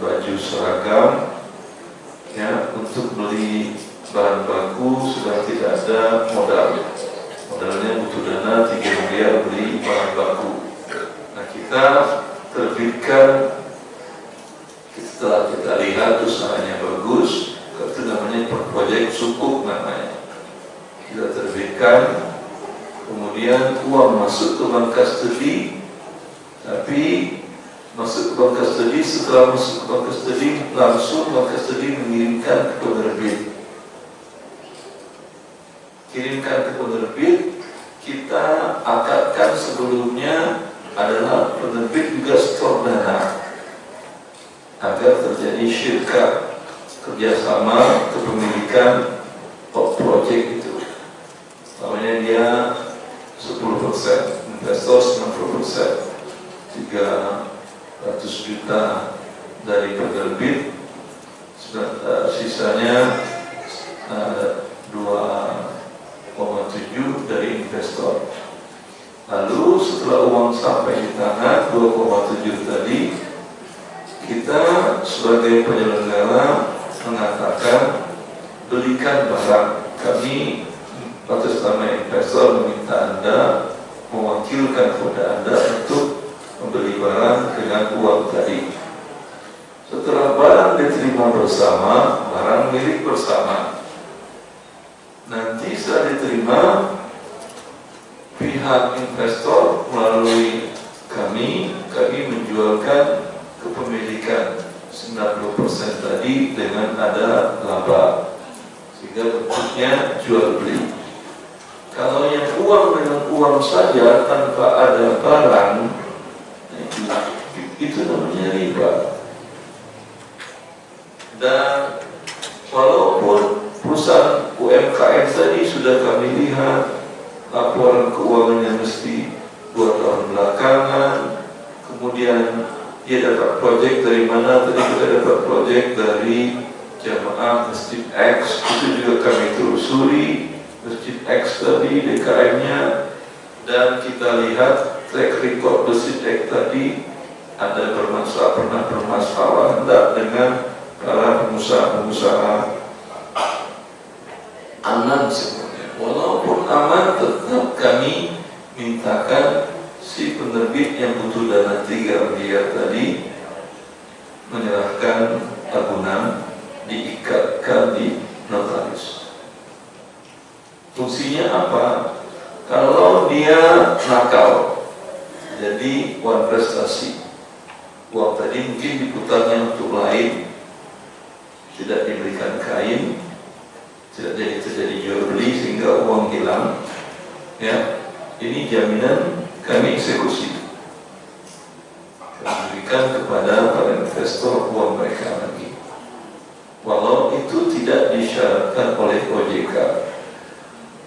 baju seragam, ya, untuk beli bahan baku sudah tidak ada modalnya butuh dana 3 miliar beli bahan baku. Nah, kita terbitkan, setelah kita lihat usahanya bagus, itu namanya proyek sukuk namanya. Kita terbitkan, kemudian uang masuk ke bank custody, tapi masuk ke bank custody, setelah masuk ke bank custody, langsung bank custody mengirimkan ke penerbit. Kirimkan ke penerbit, kita akadkan sebelumnya adalah penerbit juga setor dana agar terjadi syirka, kerjasama kepemilikan proyek itu. Namanya dia 10%, investor 90%, 300 juta dari penerbit, sisanya 2,7 dari investor. Lalu setelah uang sampai di tangan 2,7 tadi, kita sebagai penyelenggara mengatakan belikan barang. Kami atas nama investor meminta Anda mewakilkan kepada Anda untuk membeli barang dengan uang tadi. Setelah barang diterima bersama, barang milik bersama. Nanti setelah diterima, pihak investor melalui kami menjualkan kepemilikan 90% tadi dengan ada laba, sehingga bentuknya jual beli. Kalau yang uang dengan uang saja tanpa ada barang, itu namanya riba. Dan walaupun perusahaan UMKM tadi sudah kami lihat laporan keuangannya mesti 2 tahun belakangan, kemudian dia dapat proyek dari mana? Tadi kita dapat proyek dari jamaah Masjid X, itu juga kami telusuri Masjid X tadi DKM-nya, dan kita lihat track record Masjid X tadi ada pernah bermasalah enggak dengan para pengusaha aman semuanya. Walaupun aman, tetap kami mintakan si penerbit yang butuh dana 3 miliar tadi menyerahkan agunan, diikatkan di notaris. Fungsinya apa? Kalau dia nakal, jadi uang prestasi, uang tadi mungkin diputarnya untuk lain, tidak diberikan kain, tidak terjadi jual beli sehingga uang hilang. Ya, ini jaminan kami eksekusi, kami berikan kepada para investor uang mereka lagi, walau itu tidak disyaratkan oleh OJK.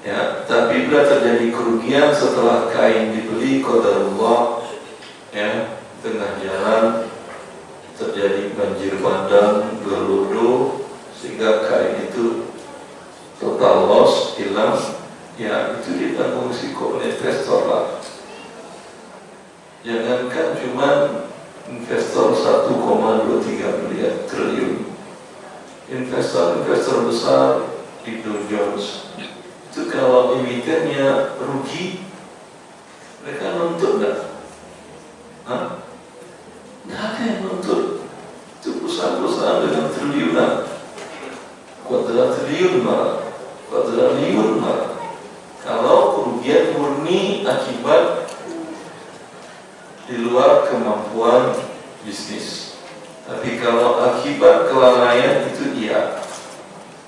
Ya, tapi bila terjadi kerugian setelah kain dibeli qadarullah, ya, tengah jalan terjadi banjir bandang, gelodo, sehingga kain itu total loss, hilang, ya itu ditanggung risiko oleh investor lah. Jangankan cuma investor 1,23 miliar triliun, investor besar di Dow Jones itu kalau emitennya rugi, mereka nuntut nggak? Nggak ada yang nuntut. Itu perusahaan-perusahaan dengan triliunan, kuadriliun malah. Kalau kerugian murni akibat di luar kemampuan bisnis, tapi Kalau akibat kelalaian itu iya.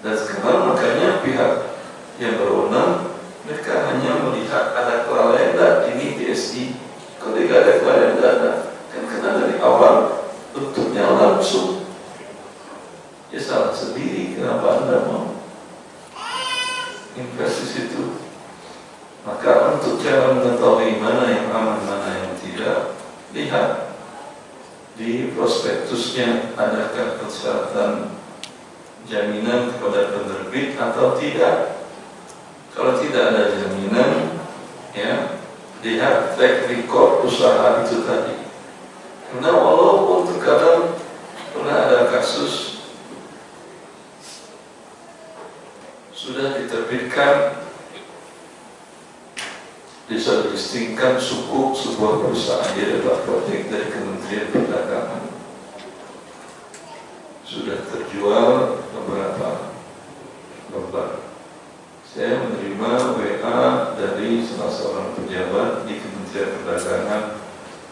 Dan sekarang makanya pihak yang berwenang mereka hanya melihat ada kelalaian dan ini DSI. Kalau tidak ada kelalaian tidak ada. Kan karena dari awal bentuknya langsung. Ya salah sendiri kenapa Anda mau invest di situ. Maka untuk cara mengetahui mana yang aman, mana yang tidak, lihat di prospektusnya adakah persyaratan jaminan kepada penerbit atau tidak. Kalau tidak ada jaminan, ya lihat track record usaha itu tadi. Karena walaupun terkadang pernah ada kasus sudah diterbitkan disalistingkan sukuk sebuah perusahaan, dia dapat proyek dari Kementerian Perdagangan, sudah terjual beberapa lembar. Saya menerima WA dari salah seorang pejabat di Kementerian Perdagangan,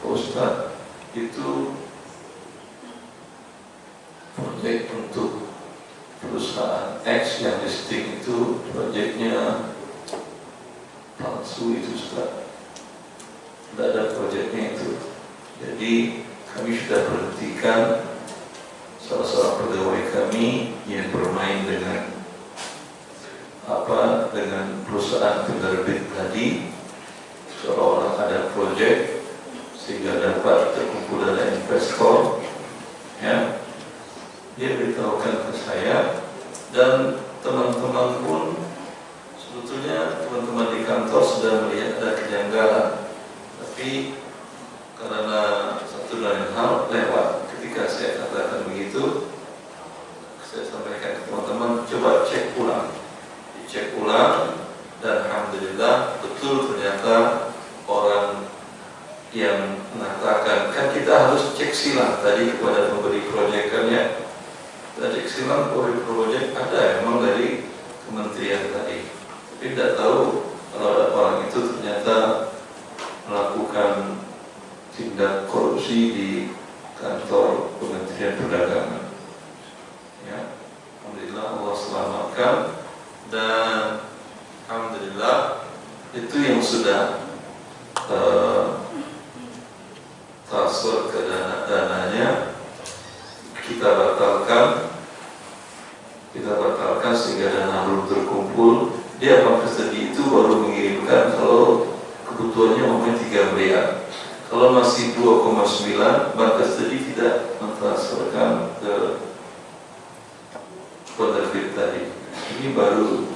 Ustaz, itu proyek untuk perusahaan X yang listing itu proyeknya palsu itu Ustaz, tidak ada proyeknya itu. Jadi kami sudah berhentikan salah seorang pegawai kami yang bermain dengan dengan perusahaan penerbit tadi, seolah-olah ada proyek sehingga dapat terkumpul dana investor, ya. Dia beritahukan ke saya dan teman-teman pun, sebetulnya teman-teman di kantor sudah melihat ada kejanggalan, tapi karena satu lain hal lewat. Ketika saya katakan begitu, saya sampaikan ke teman-teman, coba cek ulang. Dicek ulang dan alhamdulillah betul, ternyata orang yang mengatakan, kan kita harus cek silang tadi kepada pemberi proyek kan ya. Kita cek silang pemberi proyek ada memang dari kementerian tadi. Tapi tidak tahu kalau ada orang itu ternyata melakukan tindak korupsi di kantor Kementerian Perdagangan. Ya, alhamdulillah Allah selamatkan dan alhamdulillah itu yang sudah transfer ke dananya kita batalkan sehingga dana belum terkumpul. Dia Bank Kastadi itu baru mengirimkan kalau kebutuhannya mungkin 3 miliar. Kalau masih 2,9, Bank Kastadi tidak mentransferkan ke penerbit tadi. Ini baru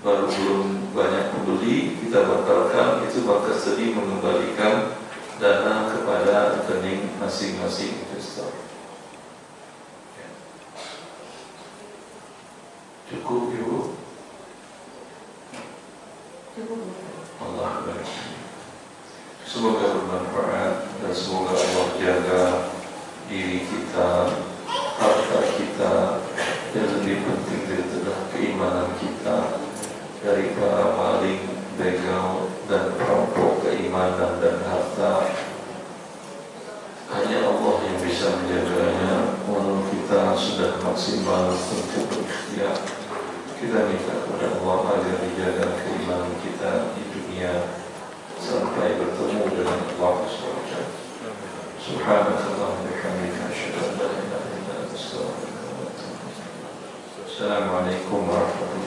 belum banyak pembeli, kita batalkan, itu Bank Kastadi mengembalikan dana kepada rekening masing-masing investor. Cukup Ibu? Cukup. Allah baik. Semoga bermanfaat dan semoga Allah jaga diri kita, harta kita, yang lebih penting adalah keimanan kita dari para maling, begal, dan perampok keimanan dan harta. Hanya Allah yang bisa menjaganya. Walau kita sudah maksimal untuk berikhtiar, kita minta kepada Allah agar dijaga keimanan kita di dunia sampai bertemu dengan Allah SWT. Subhanallah wa bihamdika, asyhadu an la ilaha illa anta, astaghfiruka wa atubu ilaik. Assalamualaikum warahmatullahi wabarakatuh.